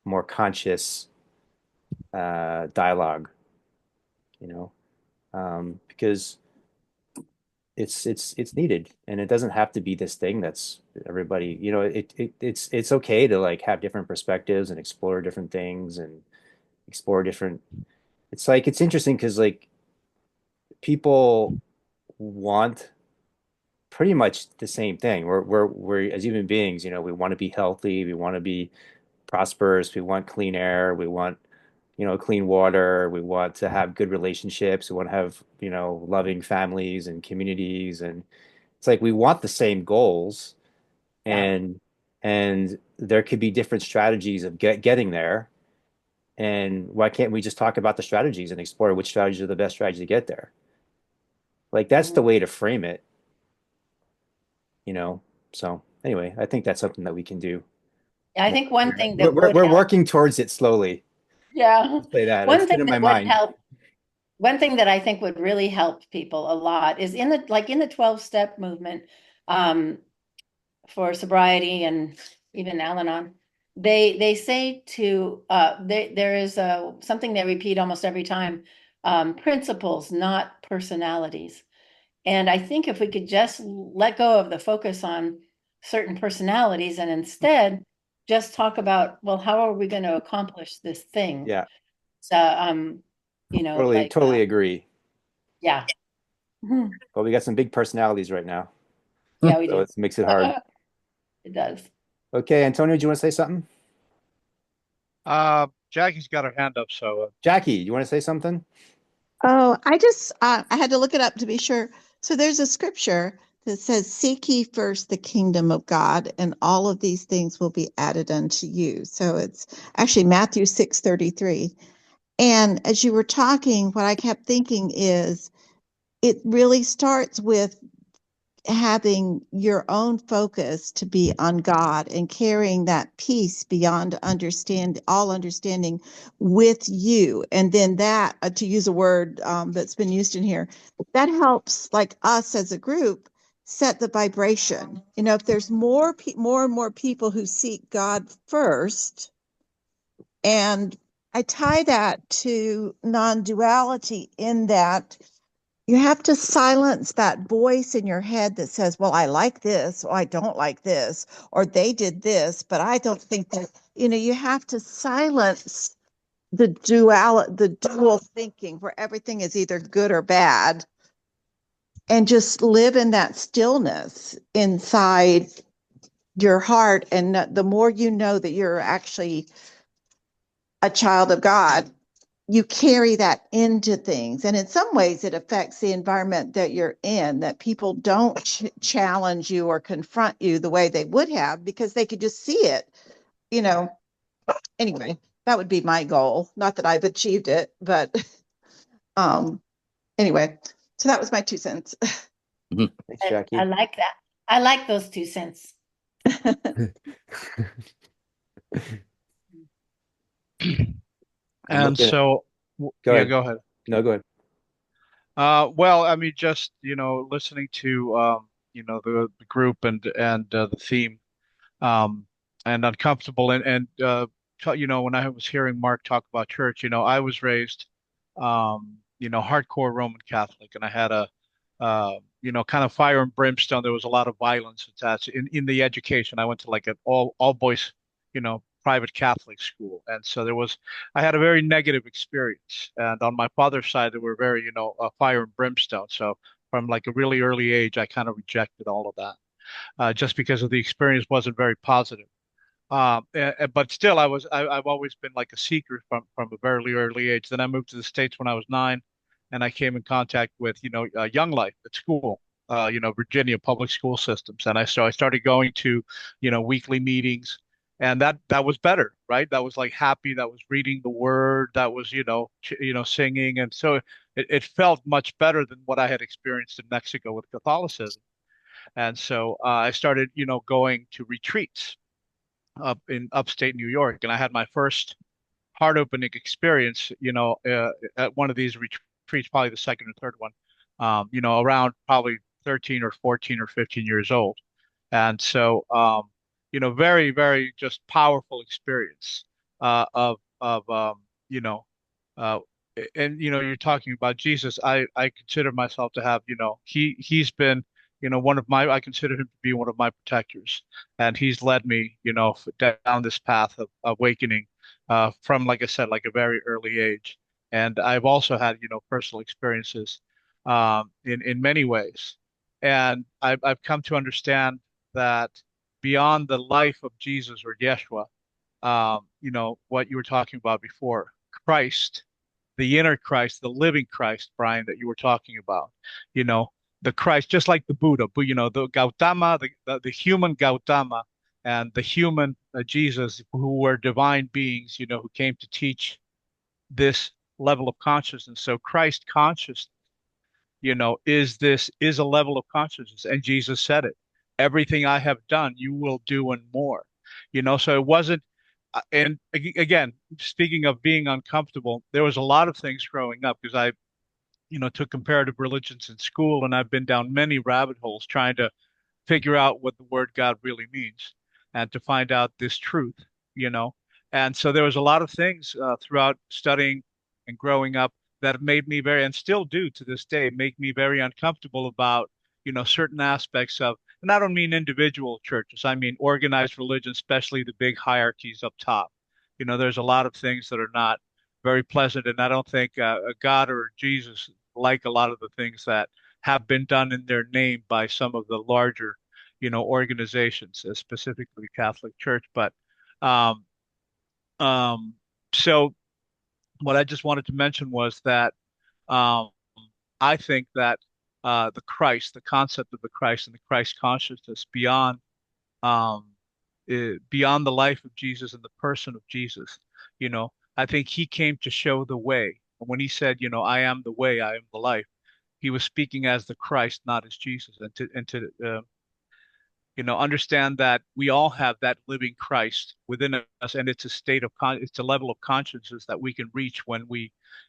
more conscious dialogue, you know, because it's needed, and it doesn't have to be this thing that's everybody, it's okay to like have different perspectives and explore different things and explore different. It's like it's interesting because like people want pretty much the same thing. We're as human beings, we want to be healthy, we want to be prosperous, we want clean air, we want clean water, we want to have good relationships, we want to have loving families and communities, and it's like we want the same goals, Yeah. and there could be different strategies of getting there. And why can't we just talk about the strategies and explore which strategies are the best strategy to get there? Like that's the Mhm. way to frame it, you know. So anyway, I think that's something that we can do I more. think one thing We're that we're, would we're help, working towards it slowly. yeah, Let's say that. It's one been thing in that my would mind. help one thing that I think would really help people a lot is in the 12-step movement, um, for sobriety and even Al-Anon, they say to there is something they repeat almost every time, principles, not personalities. And I think if we could just let go of the focus on certain personalities and instead just talk about, well, how are we going to accomplish this thing? Yeah, So, totally agree. yeah. Mhm. But we got some big personalities right now, Yeah, we so do. it makes it hard. It does. Okay, Antonio, do you want to say something? Jackie's got her hand up, so Jackie, you want to say something? Oh, I had to look it up to be sure. So there's a scripture that says, "Seek ye first the kingdom of God, and all of these things will be added unto you." So it's actually Matthew 6:33. And as you were talking, what I kept thinking is it really starts with having your own focus to be on God and carrying that peace beyond all understanding with you. And then that, to use a word that's been used in here, that helps like us as a group set the vibration. You know, if there's more and more people who seek God first, and I tie that to non-duality in that you have to silence that voice in your head that says, well, I like this, or I don't like this, or they did this, but I don't think that, you have to silence the dual thinking where everything is either good or bad, and just live in that stillness inside your heart. And the more you know that you're actually a child of God, you carry that into things. And in some ways, it affects the environment that you're in, that people don't challenge you or confront you the way they would have because they could just see it. You know, anyway, that would be my goal. Not that I've achieved it, but anyway, so that was my 2 cents. Thanks, I Jackie. like that. I like those 2 cents. I'm and looking at. so Go yeah, ahead. go ahead. No, go ahead. Well, I mean, just listening to the group and the theme, um, and uncomfortable when I was hearing Mark talk about church, I was raised, hardcore Roman Catholic, and I had a kind of fire and brimstone. There was a lot of violence attached in the education. I went to like an all boys, private Catholic school, and so I had a very negative experience. And on my father's side, they were very, fire and brimstone. So from like a really early age, I kind of rejected all of that, just because of the experience wasn't very positive. But still, I've always been like a seeker from a very early age. Then I moved to the States when I was 9, and I came in contact with, Young Life at school, Virginia public school systems. And I started going to, weekly meetings, and that was better, right? That was like happy. That was reading the word. That was, singing. And so it felt much better than what I had experienced in Mexico with Catholicism. And so I started, going to retreats up in upstate New York, and I had my first heart opening experience, at one of these retreats, probably the second or third one, around probably 13 or 14 or 15 years old. And so, very, very just powerful experience of uh, and you're talking about Jesus. I consider myself to have, he's been, I consider him to be one of my protectors, and he's led me, down this path of awakening, from, like I said, like a very early age. And I've also had, personal experiences, in many ways, and I've come to understand that beyond the life of Jesus or Yeshua, what you were talking about before, Christ, the inner Christ, the living Christ, Brian, that you were talking about, you know, the Christ, just like the Buddha, but the Gautama, the human Gautama, and the human Jesus, who were divine beings, who came to teach this level of consciousness. So Christ consciousness, is a level of consciousness, and Jesus said it. Everything I have done, you will do and more. So it wasn't. And again, speaking of being uncomfortable, there was a lot of things growing up because took comparative religions in school, and I've been down many rabbit holes trying to figure out what the word God really means and to find out this truth, you know. And so there was a lot of things throughout studying and growing up that made me very, and still do to this day, make me very uncomfortable about, certain aspects of, and I don't mean individual churches, I mean organized religion, especially the big hierarchies up top. There's a lot of things that are not very pleasant, and I don't think a God or Jesus like a lot of the things that have been done in their name by some of the larger, organizations, specifically Catholic Church. But um, um, so what I just wanted to mention was that um, I think that the Christ, the concept of the Christ and the Christ consciousness um, beyond the life of Jesus and the person of Jesus, I think he came to show the way. When he said, I am the way, I am the life, he was speaking as the Christ, not as Jesus, and to understand that we all have that living Christ within us, and it's a state of it's a level of consciousness that we can reach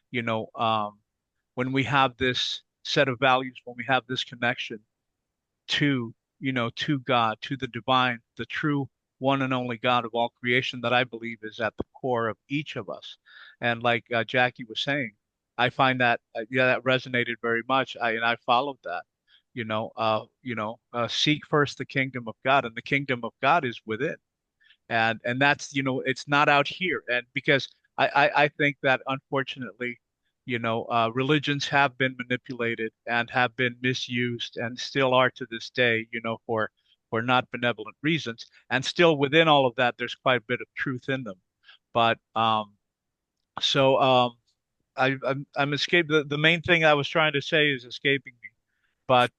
you know, um, when we have this set of values, when we have this connection to, to God, to the divine, the true one and only God of all creation that I believe is at the core of each of us. And like Jackie was saying, I find that yeah, that resonated very much. I followed that. Seek first the kingdom of God, and the kingdom of God is within, and that's it's not out here. And because I think that unfortunately religions have been manipulated and have been misused and still are to this day, for not benevolent reasons, and still within all of that there's quite a bit of truth in them. But so I'm escaped. The main thing I was trying to say is escaping me. But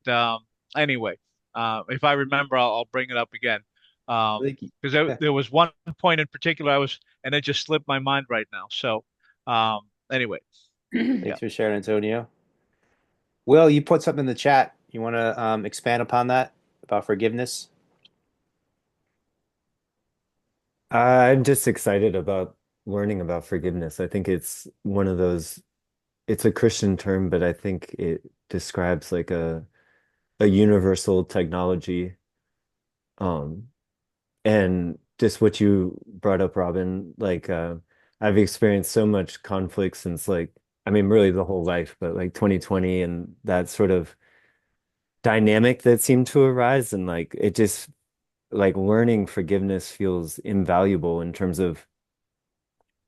anyway, if I remember, I'll bring it up again. I think, Because yeah, there was one point in particular and it just slipped my mind right now. So anyway, yeah. thanks for sharing, Antonio. Will, you put something in the chat. You want to expand upon that about forgiveness? I'm just excited about learning about forgiveness. I think it's one of those, it's a Christian term, but I think it describes like a universal technology. Um, and just what you brought up, Robin, like I've experienced so much conflict since like, I mean, really the whole life, but like 2020 and that sort of dynamic that seemed to arise. And like it just like learning forgiveness feels invaluable in terms of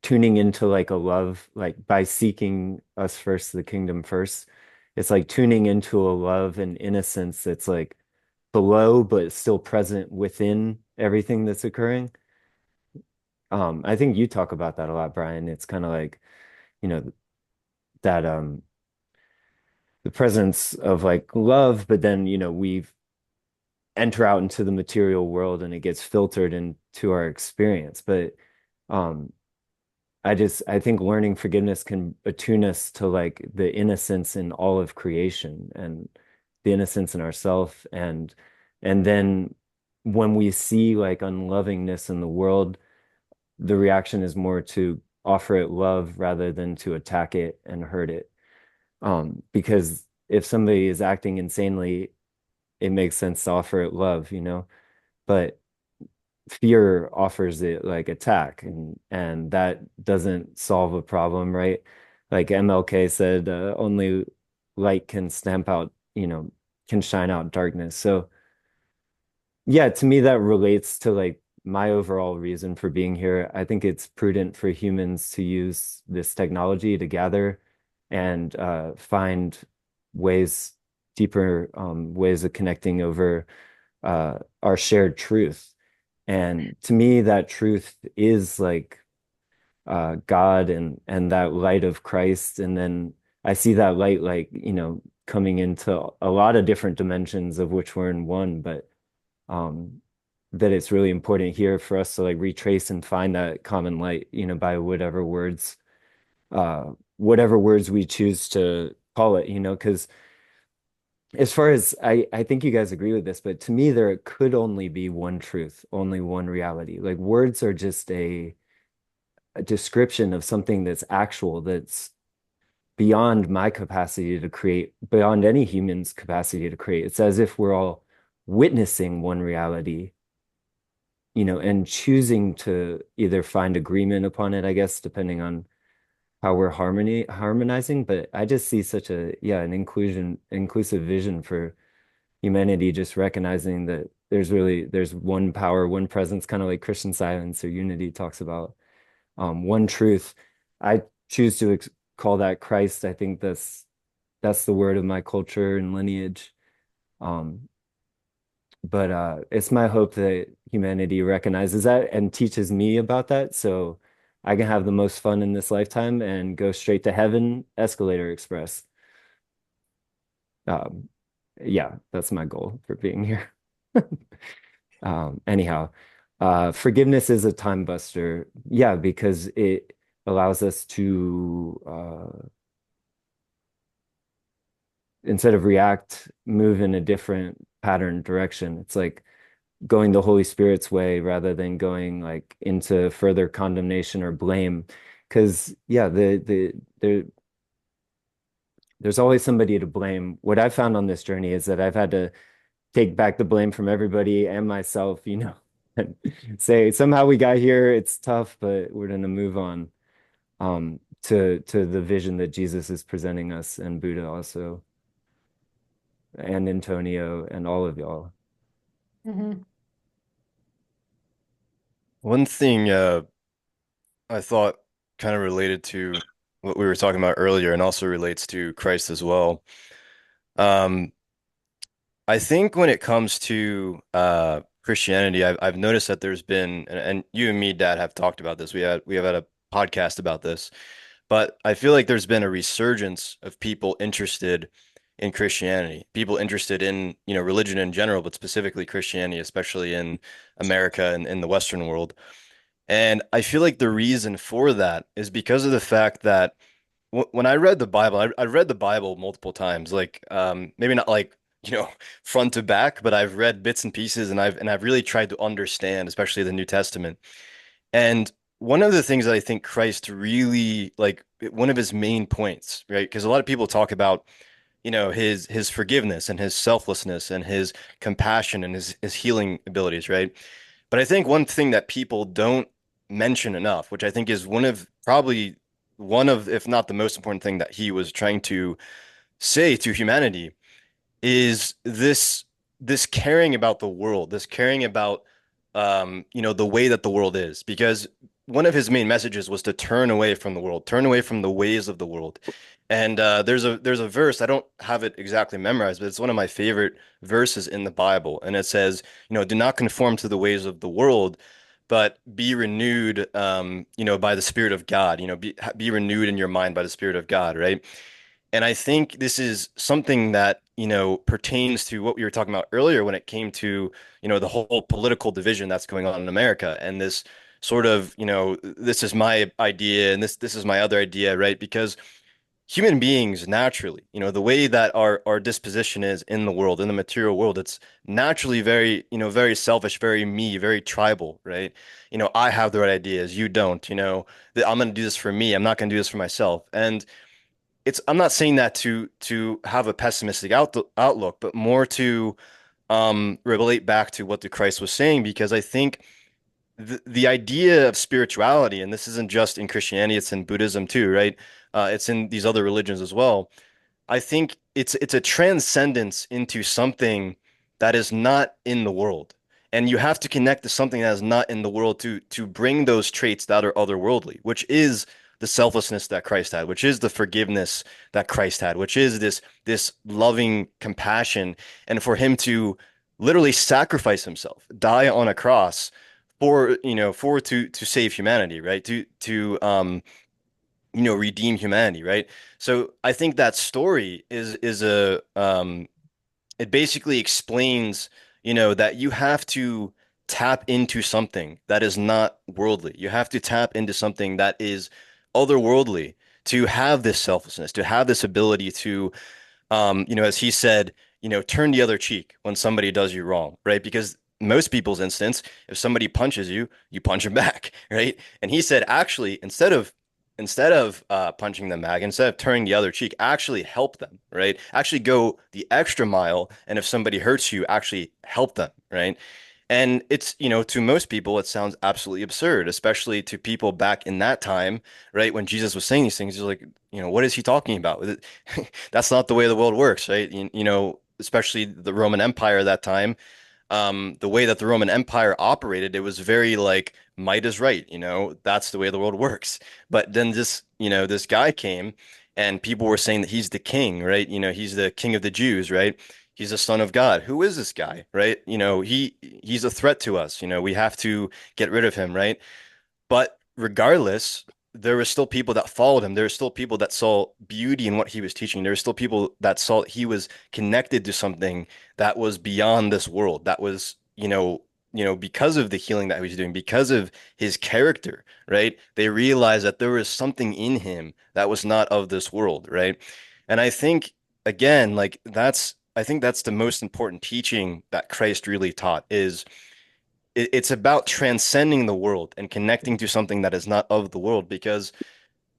tuning into like a love, like by seeking us first, the kingdom first. It's like tuning into a love and innocence that's like below, but still present within everything that's occurring. I think you talk about that a lot, Brian. It's kind of like, you know, that the presence of like love, but then, we enter out into the material world and it gets filtered into our experience. But um I think learning forgiveness can attune us to like the innocence in all of creation and the innocence in ourself and then when we see like unlovingness in the world, the reaction is more to offer it love rather than to attack it and hurt it. Because if somebody is acting insanely, it makes sense to offer it love. But fear offers it like attack and that doesn't solve a problem, right? Like MLK said, only light can stamp out, can shine out darkness. So yeah, to me that relates to like my overall reason for being here. I think it's prudent for humans to use this technology to gather and find ways, deeper ways of connecting over our shared truth. And to me, that truth is like God and that light of Christ. And then I see that light like, coming into a lot of different dimensions of which we're in one, but um, that it's really important here for us to like retrace and find that common light, by whatever words we choose to call it, because as far as I think you guys agree with this, but to me, there could only be one truth, only one reality. Like words are just a description of something that's actual, that's beyond my capacity to create, beyond any human's capacity to create. It's as if we're all witnessing one reality, and choosing to either find agreement upon it, I guess, depending on how we're harmonizing. But I just see such an inclusive vision for humanity, just recognizing that there's one power, one presence, kind of like Christian Science or Unity talks about, one truth. I choose to call that Christ. I think that's the word of my culture and lineage. Um, but it's my hope that humanity recognizes that and teaches me about that, so I can have the most fun in this lifetime and go straight to heaven, Escalator Express. Um, yeah, that's my goal for being here. Anyhow, forgiveness is a time buster. Yeah, because it allows us to, instead of react, move in a different pattern direction. It's like going the Holy Spirit's way rather than going like into further condemnation or blame. Because yeah, there's always somebody to blame. What I've found on this journey is that I've had to take back the blame from everybody and myself, and say somehow we got here. It's tough, but we're gonna move on, to the vision that Jesus is presenting us, and Buddha also, and Antonio and all of y'all. Mhm. One thing I thought kind of related to what we were talking about earlier and also relates to Christ as well. Um, I think when it comes to Christianity, I've noticed that there's been, and you and me, Dad, have talked about this. We have had a podcast about this, but I feel like there's been a resurgence of people interested in Christianity, people interested in, religion in general, but specifically Christianity, especially in America and in the Western world. And I feel like the reason for that is because of the fact that when I read the Bible, I read the Bible multiple times, like maybe not like, front to back, but I've read bits and pieces, and I've really tried to understand, especially the New Testament. And one of the things that I think Christ really, like, one of his main points, right? Because a lot of people talk about, his forgiveness and his selflessness and his compassion and his healing abilities, right? But I think one thing that people don't mention enough, which I think is probably one of, if not the most important thing that he was trying to say to humanity, is this caring about the world, this caring about the way that the world is. Because one of his main messages was to turn away from the world, turn away from the ways of the world. And there's a verse, I don't have it exactly memorized, but it's one of my favorite verses in the Bible. And it says, do not conform to the ways of the world, but be renewed, by the Spirit of God. Be renewed in your mind by the Spirit of God, right? And I think this is something that, pertains to what we were talking about earlier when it came to, the whole political division that's going on in America, and this sort of, this is my idea and this is my other idea, right? Because human beings naturally, the way that our disposition is in the world, in the material world, it's naturally very, very selfish, very me, very tribal, right? I have the right ideas, you don't, that I'm going to do this for me. I'm not going to do this for myself. And I'm not saying that to have a pessimistic outlook, but more to relate back to what the Christ was saying, because I think the idea of spirituality, and this isn't just in Christianity, it's in Buddhism too, right? It's in these other religions as well. I think it's a transcendence into something that is not in the world. And you have to connect to something that is not in the world to bring those traits that are otherworldly, which is the selflessness that Christ had, which is the forgiveness that Christ had, which is this loving compassion, and for him to literally sacrifice himself, die on a cross to save humanity, right? To redeem humanity, right? So I think that story is it basically explains, that you have to tap into something that is not worldly. You have to tap into something that is otherworldly to have this selflessness, to have this ability to, as he said, turn the other cheek when somebody does you wrong, right? Because most people's instance, if somebody punches you, you punch them back, right? And he said, actually, instead of instead of punching them back, instead of turning the other cheek, actually help them, right? Actually go the extra mile, and if somebody hurts you, actually help them, right? And it's, to most people, it sounds absolutely absurd, especially to people back in that time, right? When Jesus was saying these things, it's like, what is he talking about? That's not the way the world works, right? Especially the Roman Empire at that time, the way that the Roman Empire operated, it was very like might is right, that's the way the world works. But then this guy came and people were saying that he's the king, right? He's the king of the Jews, right? He's the son of God. Who is this guy, right? He's a threat to us. We have to get rid of him, right? But regardless, there were still people that followed him. There were still people that saw beauty in what he was teaching. There were still people that saw he was connected to something that was beyond this world. That was, because of the healing that he was doing, because of his character, right? They realized that there was something in him that was not of this world, right? And I think again, I think that's the most important teaching that Christ really taught is it's about transcending the world and connecting to something that is not of the world because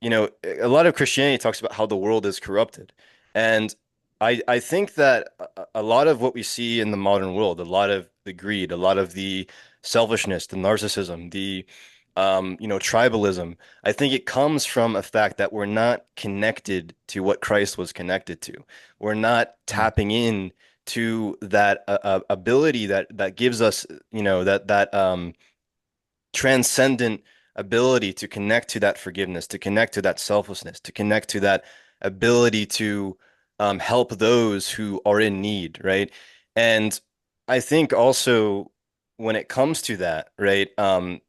a lot of Christianity talks about how the world is corrupted. And I think that a lot of what we see in the modern world, a lot of the greed, a lot of the selfishness, the narcissism, the tribalism, I think it comes from a fact that we're not connected to what Christ was connected to. We're not tapping in to that ability that gives us, that transcendent ability to connect to that forgiveness, to connect to that selflessness, to connect to that ability to help those who are in need, right? And I think also when it comes to that, right, a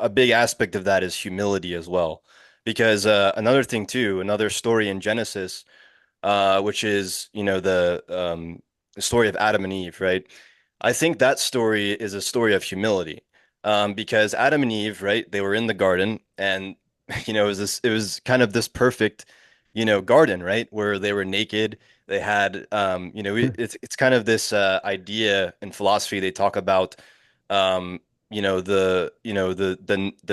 big aspect of that is humility as well. Because another thing too, another story in Genesis, which is, the story of Adam and Eve, right? I think that story is a story of humility. Because Adam and Eve, right, they were in the garden and it was kind of this perfect, garden, right, where they were naked. They had it's kind of this idea in philosophy they talk about the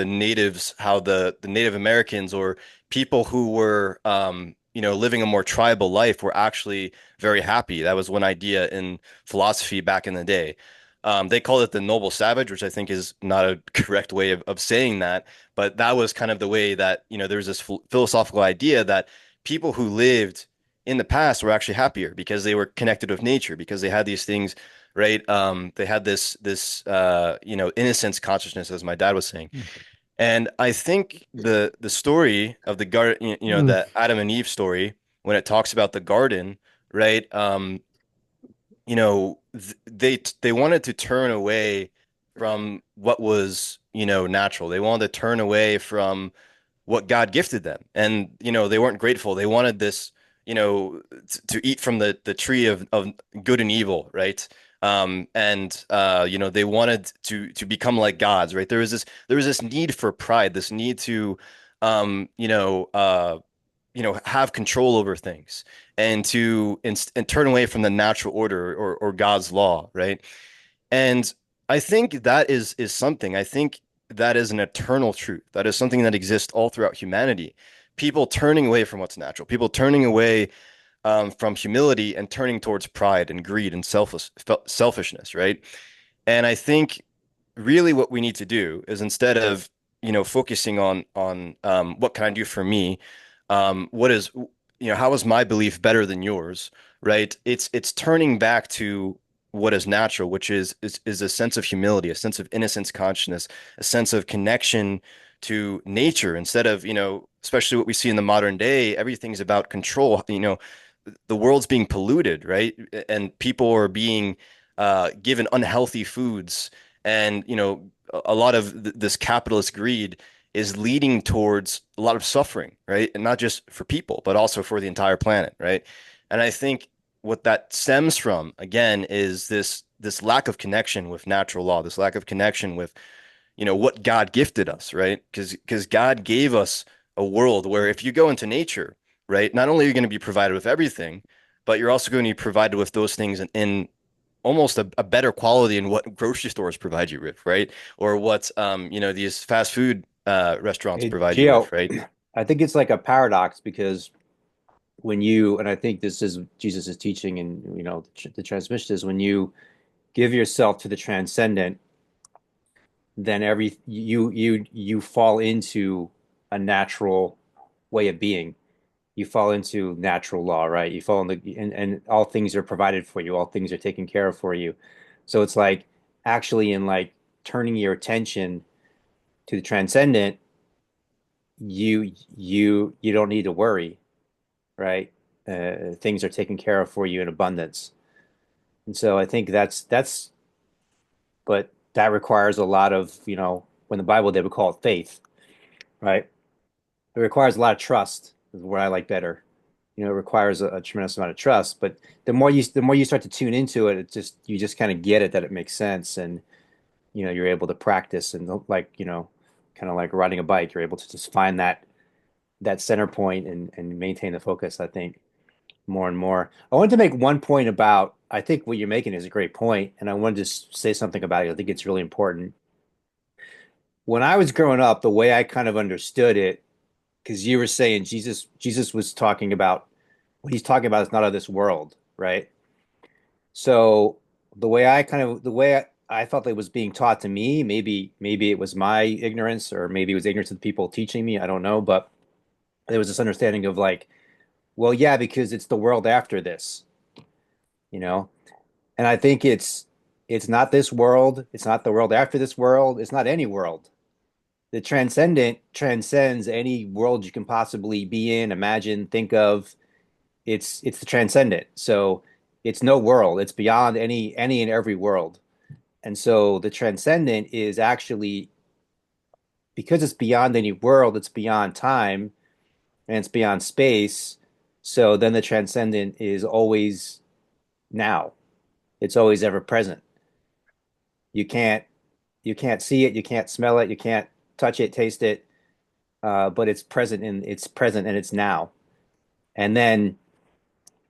natives, how the Native Americans or people who were living a more tribal life were actually very happy. That was one idea in philosophy back in the day. They called it the noble savage, which I think is not a correct way of saying that, but that was kind of the way that, there was this philosophical idea that people who lived in the past were actually happier because they were connected with nature, because they had these things, right? They had this innocence consciousness, as my dad was saying. And I think the story of the garden, the Adam and Eve story, when it talks about the garden, right? They wanted to turn away from what was, natural. They wanted to turn away from what God gifted them. And, they weren't grateful. They wanted this, to eat from the tree of good and evil, right? They wanted to become like gods, right? There was this need for pride, this need to, um, you know, uh, have control over things and and turn away from the natural order or God's law, right? And I think that is something. I think that is an eternal truth. That is something that exists all throughout humanity. People turning away from what's natural, people turning away from humility and turning towards pride and greed and selfishness, right? And I think really what we need to do is instead of focusing on what can I do for me, what is how is my belief better than yours, right? It's turning back to what is natural, which is a sense of humility, a sense of innocence, consciousness, a sense of connection to nature instead of especially what we see in the modern day, everything's about control. The world's being polluted, right? And people are being given unhealthy foods, and a lot of this capitalist greed is leading towards a lot of suffering, right? And not just for people, but also for the entire planet, right? And I think what that stems from, again, is this lack of connection with natural law, this lack of connection with what God gifted us, right? Because God gave us a world where if you go into nature, right, not only are you going to be provided with everything, but you're also going to be provided with those things in almost a better quality in what grocery stores provide you with, right? Or what these fast food restaurants Hey, provide you with, Gio, right? I think it's like a paradox because when you, and I think this is Jesus' teaching, and the transmission is when you give yourself to the transcendent, then you fall into a natural way of being. You fall into natural law, right? You fall in and all things are provided for you, all things are taken care of for you. So it's like actually in like turning your attention to the transcendent, you don't need to worry, right? Things are taken care of for you in abundance. And so I think but that requires a lot of, when the Bible they would call it faith, right? It requires a lot of trust, is what I like better. It requires a tremendous amount of trust. But the more you start to tune into it, you just kind of get it that it makes sense, and you're able to practice and like kind of like riding a bike, you're able to just find that center point and maintain the focus. I think more and more. I wanted to make one point about. I think what you're making is a great point, and I wanted to say something about it. I think it's really important. When I was growing up, the way I kind of understood it, because you were saying Jesus was talking about what he's talking about is not of this world, right? So the way I thought that was being taught to me, maybe it was my ignorance or maybe it was ignorance of the people teaching me, I don't know, but there was this understanding of like, well, yeah, because it's the world after this, you know? And I think it's not this world, it's not the world after this world, it's not any world. The transcendent transcends any world you can possibly be in, imagine, think of. It's the transcendent. So it's no world. It's beyond any and every world. And so the transcendent is actually because it's beyond any world, it's beyond time and it's beyond space. So then the transcendent is always now. It's always ever present. You can't you can't see it, you can't smell it, you can't touch it, taste it, but it's present and it's now. And then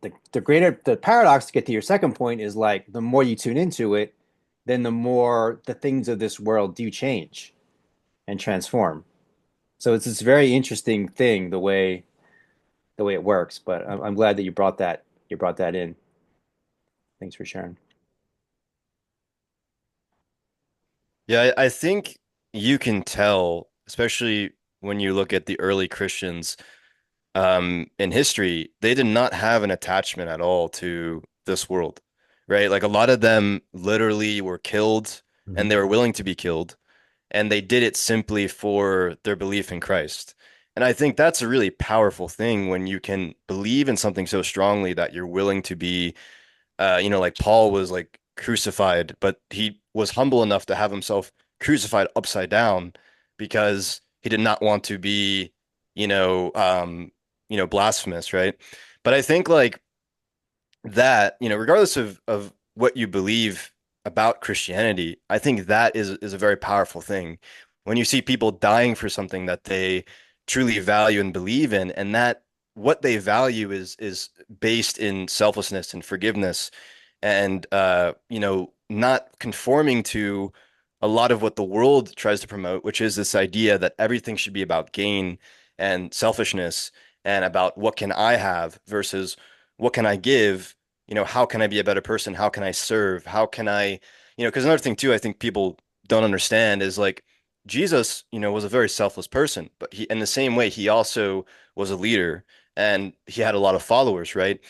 the paradox to get to your second point is like the more you tune into it, then the more the things of this world do change and transform. So it's this very interesting thing the way it works. But I'm glad that you brought that in. Thanks for sharing. Yeah, I think you can tell, especially when you look at the early Christians in history, they did not have an attachment at all to this world, right? Like a lot of them literally were killed and Mhm. they were willing to be killed, and they did it simply for their belief in Christ. And I think that's a really powerful thing when you can believe in something so strongly that you're willing to be like Paul was like crucified, but he was humble enough to have himself crucified upside down because he did not want to be, blasphemous, right? But I think like that, regardless of what you believe about Christianity, I think that is a very powerful thing. When you see people dying for something that they truly value and believe in, and that what they value is based in selflessness and forgiveness and not conforming to a lot of what the world tries to promote, which is this idea that everything should be about gain and selfishness and about what can I have versus what can I give? How can I be a better person? How can I serve? How can I, because another thing too, I think people don't understand is like Jesus, was a very selfless person, but he, in the same way, he also was a leader and he had a lot of followers, right?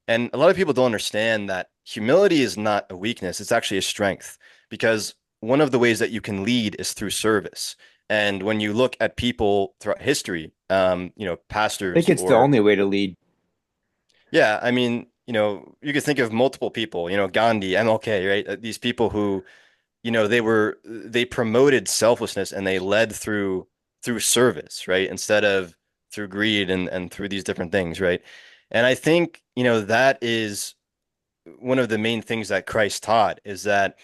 And a lot of people don't understand that humility is not a weakness, it's actually a strength because one of the ways that you can lead is through service. And when you look at people throughout history, I think pastors it's the or only way to lead. yeah, I mean, you could think of multiple people, Gandhi, MLK, right? These people who, they promoted selflessness and they led through service, right? Instead of through greed and through these different things, right? And I think, that is one of the main things that Christ taught is that,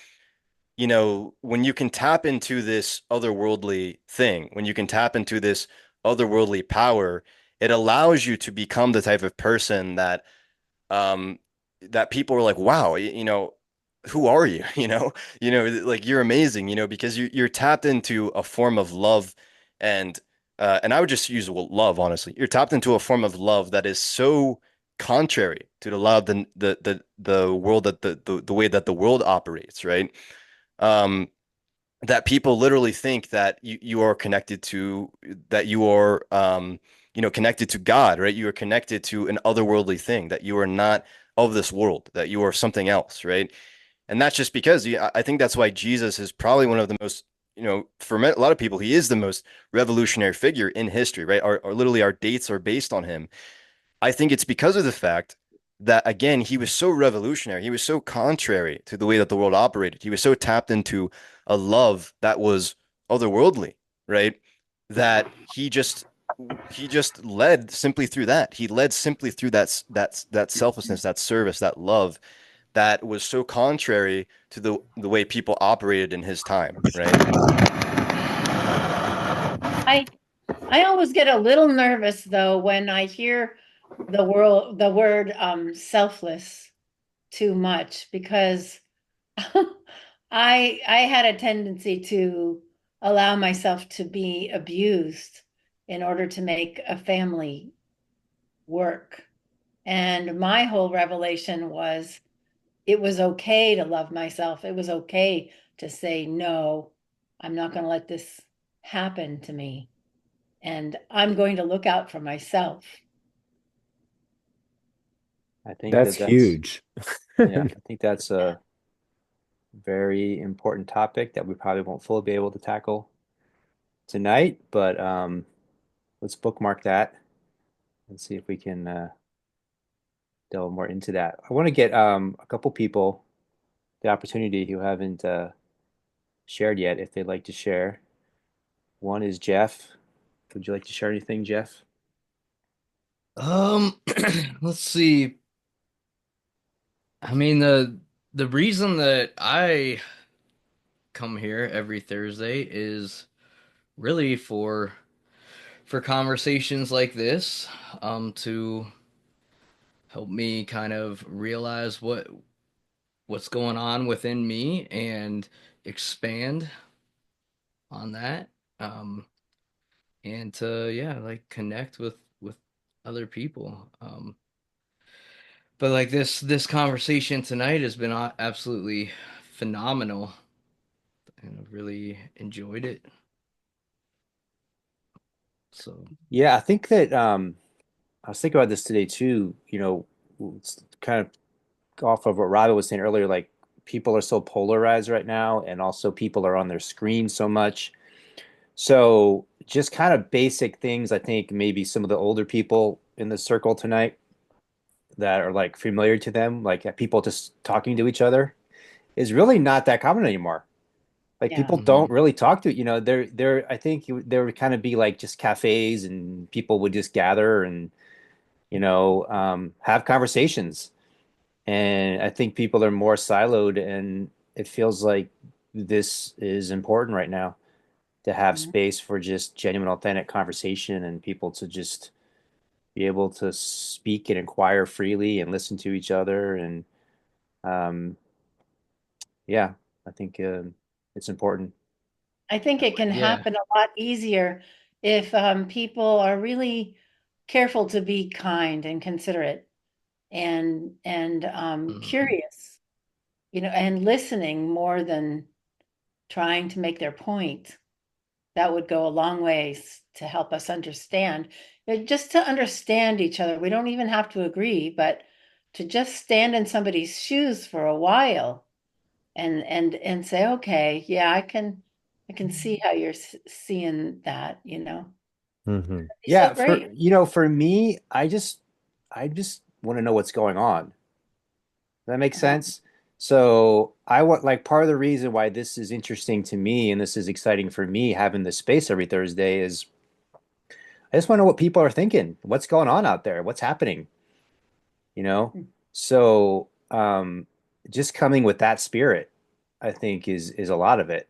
when you can tap into this otherworldly thing, when you can tap into this otherworldly power, it allows you to become the type of person um that people are like, wow, who are you? Like you're amazing, because you're tapped into a form of love and and I would just use love, honestly. You're tapped into a form of love that is so contrary to the love, the world that the way that the world operates, right? Um, that people literally think that you are connected to that you are connected to God, right? You are connected to an otherworldly thing, that you are not of this world, that you are something else, right? And that's just because I think that's why Jesus is probably one of the most, for a lot of people, he is the most revolutionary figure in history, right? Literally our dates are based on him. I think it's because of the fact that, again, he was so revolutionary. He was so contrary to the way that the world operated. He was so tapped into a love that was otherworldly, right? That he just led simply through that. He led simply through that selflessness, that service, that love that was so contrary to the way people operated in his time, right? I I always get a little nervous though when I hear the word selfless too much because I had a tendency to allow myself to be abused in order to make a family work. And my whole revelation was it was okay to love myself. It was okay to say, no, I'm not going to let this happen to me. And I'm going to look out for myself. I think That's that that's huge. yeah, I think that's a very important topic that we probably won't fully be able to tackle tonight, but let's bookmark that and see if we can delve more into that. I want to get a couple people the opportunity who haven't shared yet if they'd like to share. One is Jeff. Would you like to share anything, Jeff? Um, let's see. I mean, the reason that I come here every Thursday is really for conversations like this, to help me kind of realize what's going on within me and expand on that. Um, and to, yeah, like connect with other people. But like this conversation tonight has been absolutely phenomenal, and I've really enjoyed it. So, Yeah, I think that I was thinking about this today too. It's kind of off of what Robert was saying earlier, like people are so polarized right now, and also people are on their screen so much. So just kind of basic things, I think maybe some of the older people in the circle tonight that are like familiar to them, like people just talking to each other, is really not that common anymore. Like Yeah. people mhm. don't really talk to, I think there would kind of be like just cafes and people would just gather and, have conversations. And I think people are more siloed, and it feels like this is important right now to have Mhm. space for just genuine, authentic conversation and people to just be able to speak and inquire freely and listen to each other. And um, yeah, I think it's important. I think it can Yeah. happen a lot easier if people are really careful to be kind and considerate and Mhm. curious, and listening more than trying to make their point. That would go a long ways to help us understand, just to understand each other. We don't even have to agree, but to just stand in somebody's shoes for a while and say, okay, yeah, I can see how you're seeing that. Hmm. Be so Yeah, great. for me, I just want to know what's going on. Does that make Uh, sense? So I want like part of the reason why this is interesting to me and this is exciting for me having this space every Thursday is I just want to know what people are thinking. What's going on out there? What's happening? You know? So just coming with that spirit, I think is a lot of it.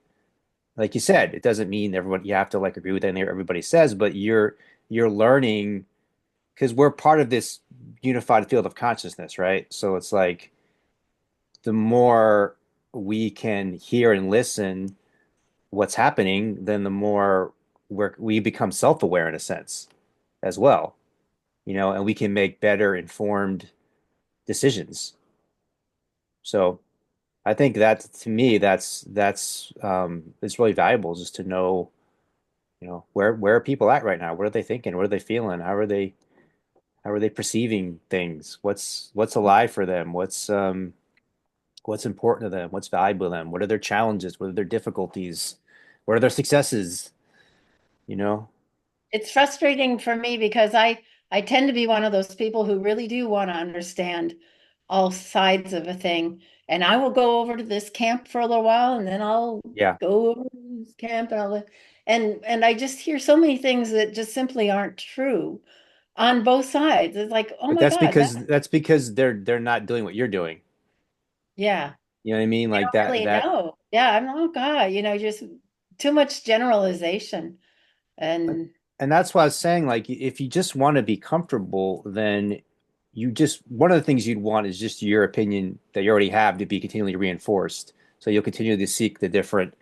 Like you said, it doesn't mean everyone you have to like agree with anything everybody says, but you're learning because we're part of this unified field of consciousness, right? So it's like the more we can hear and listen what's happening, then the more we become self-aware in a sense as well, and we can make better informed decisions. So I think that to me, that's it's really valuable just to know, where are people at right now? What are they thinking? What are they feeling? How are they perceiving things? What's alive for them? What's important to them? What's valuable to them? What are their challenges? What are their difficulties? What are their successes? You know? It's frustrating for me because I tend to be one of those people who really do want to understand all sides of a thing. And I will go over to this camp for a little while and then I'll Yeah. go over to this camp and I just hear so many things that just simply aren't true on both sides. It's like, oh But my that's God, that because that's because they're not doing what you're doing. yeah. You know what I mean? They Like don't that really that know. Yeah, I'm oh God, just too much generalization. And and that's why I was saying, like, if you just want to be comfortable, then you just one of the things you'd want is just your opinion that you already have to be continually reinforced. So you'll continue to seek the different,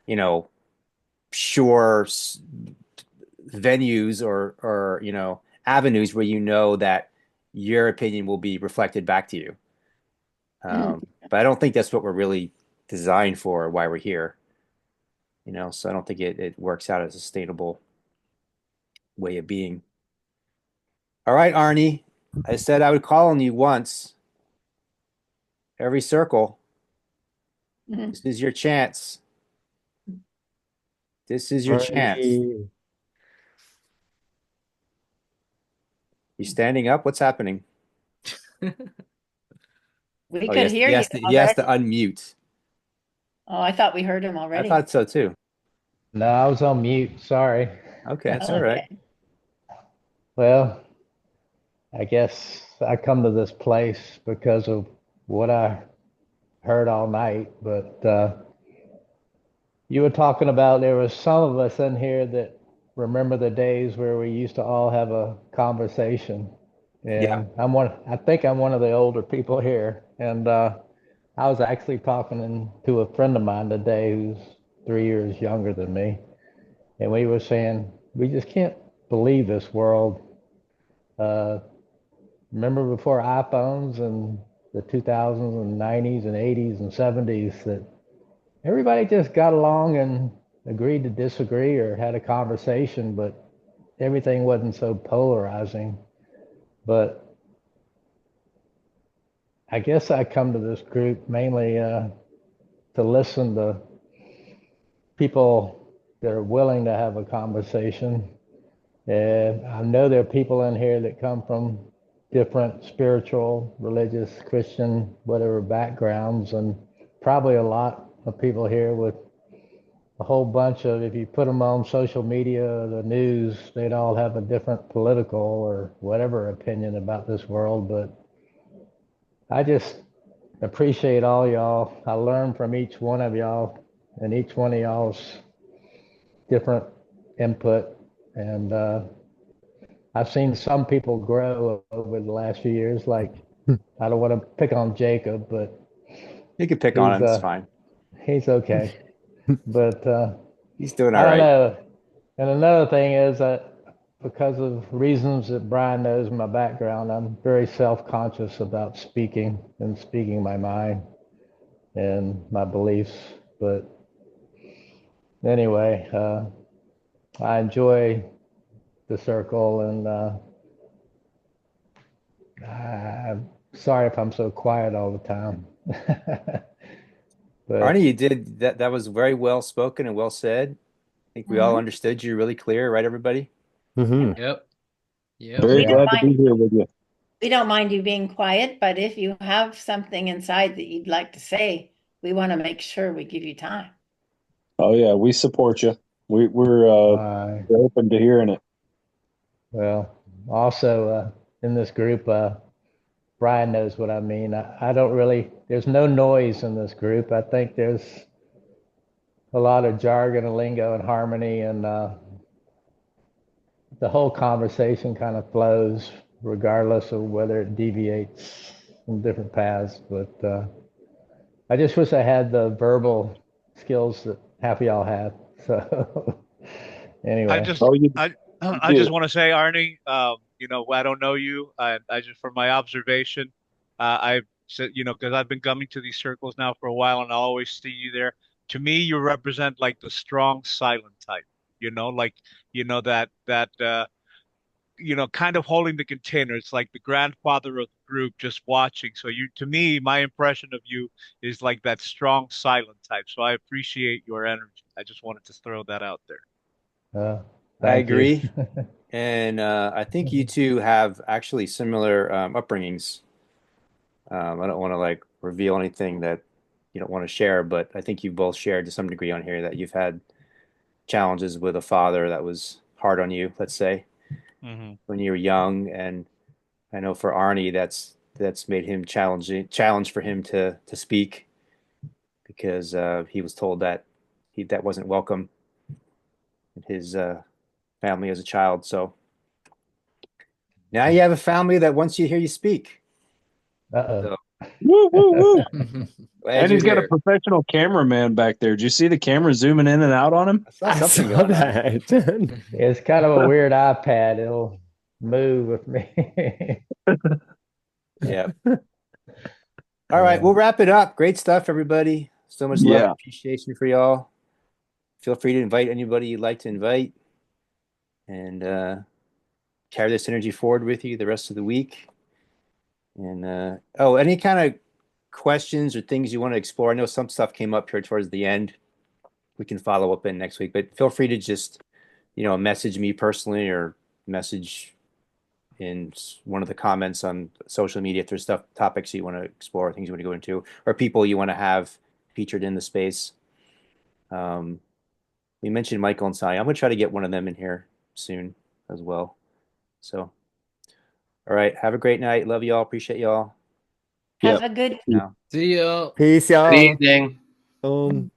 you know, sure venues or avenues where that your opinion will be reflected back to you. mm, But I don't think that's what we're really designed for, or why we're here. So I don't think it works out as a sustainable way of being. All right, Arnie. I said I would call on you once every circle. mm. This is your chance. This is your chance. Alrighty. You standing up? What's happening? We Oh, could yes, hear he you has to he has to already. unmute. Oh, I thought we heard him I already. thought so too. No, I was on mute. Sorry. Okay, that's all right. Okay. Well, I guess I come to this place because of what I heard all night, but you were talking about there was some of us in here that remember the days where we used to all have a conversation. Yeah. And I think I'm one of the older people here. And I was actually talking to a friend of mine today who's 3 years younger than me. And we were saying, we just can't believe this world. Uh, Remember before iPhones and the 2000s and 90s and 80s and 70s that everybody just got along and agreed to disagree or had a conversation, but everything wasn't so polarizing. But I guess I come to this group mainly to listen to people that are willing to have a conversation. And I know there are people in here that come from different spiritual, religious, Christian, whatever backgrounds, and probably a lot of people here with a whole bunch of, if you put them on social media or the news, they'd all have a different political or whatever opinion about this world. But I just appreciate all y'all. I learn from each one of y'all and each one of y'all's different input. And I've seen some people grow over the last few years. Like, I don't want to pick on Jacob, but You can pick on he's him. It's fine. he's okay. But He's doing I all don't right. know. And another thing is that because of reasons that Brian knows my background, I'm very self-conscious about speaking and speaking my mind and my beliefs. But anyway, I enjoy the circle, and I'm sorry if I'm so quiet all the time. Arnie, But you did that. That was very well spoken and well said. I think we all Mhm. understood you really clear, right, everybody? Hmm. Yep. Yep. Very We don't glad to mind be here with you. we don't mind you being quiet, but if you have something inside that you'd like to say, we want to make sure we give you time. Oh yeah, we support you. I, We're open to hearing it. well, also in this group, Brian knows what I mean. I don't really, there's no noise in this group. I think there's a lot of jargon and lingo and harmony, and the whole conversation kind of flows regardless of whether it deviates from different paths. But I just wish I had the verbal skills that half of y'all have. So, Anyway, I just want to say, Arnie, I don't know you. I just, from my observation, I said, because I've been coming to these circles now for a while, and I always see you there. To me, you represent like the strong, silent type. Like kind of holding the container. It's like the grandfather of the group, just watching. So to me, my impression of you is like that strong, silent type. So I appreciate your energy. I just wanted to throw that out there. uh, I thank you. agree. And I think you two have actually similar upbringings. I don't want to like reveal anything that you don't want to share, but I think you both shared to some degree on here that you've had challenges with a father that was hard on you, let's say, Hmm. when you were young. And I know for Arnie, that's made him challenge for him to speak because he was told that that wasn't welcome in his family as a child. So now you have a family that wants you to hear you speak. Uh-oh. So Woo, woo, woo. glad And you're he's got a here. professional cameraman back there. Did you see the camera zooming in and out on him? I saw I something saw going on. that. It's kind of a weird iPad. It'll move with me. Yeah. All right, Yeah. we'll wrap it up. Great stuff, everybody. So much love and Yeah. appreciation for y'all. Feel free to invite anybody you'd like to invite and carry this energy forward with you the rest of the week. And any kind of questions or things you want to explore? I know some stuff came up here towards the end. We can follow up in next week, but feel free to just, message me personally or message in one of the comments on social media if there's topics you want to explore, things you want to go into, or people you want to have featured in the space. We mentioned Michael and Sally. I'm gonna try to get one of them in here soon as well. So, all right, have a great night. Love y'all. Appreciate y'all. Yeah. Have a good Now. See ya. Peace, Good y'all. evening.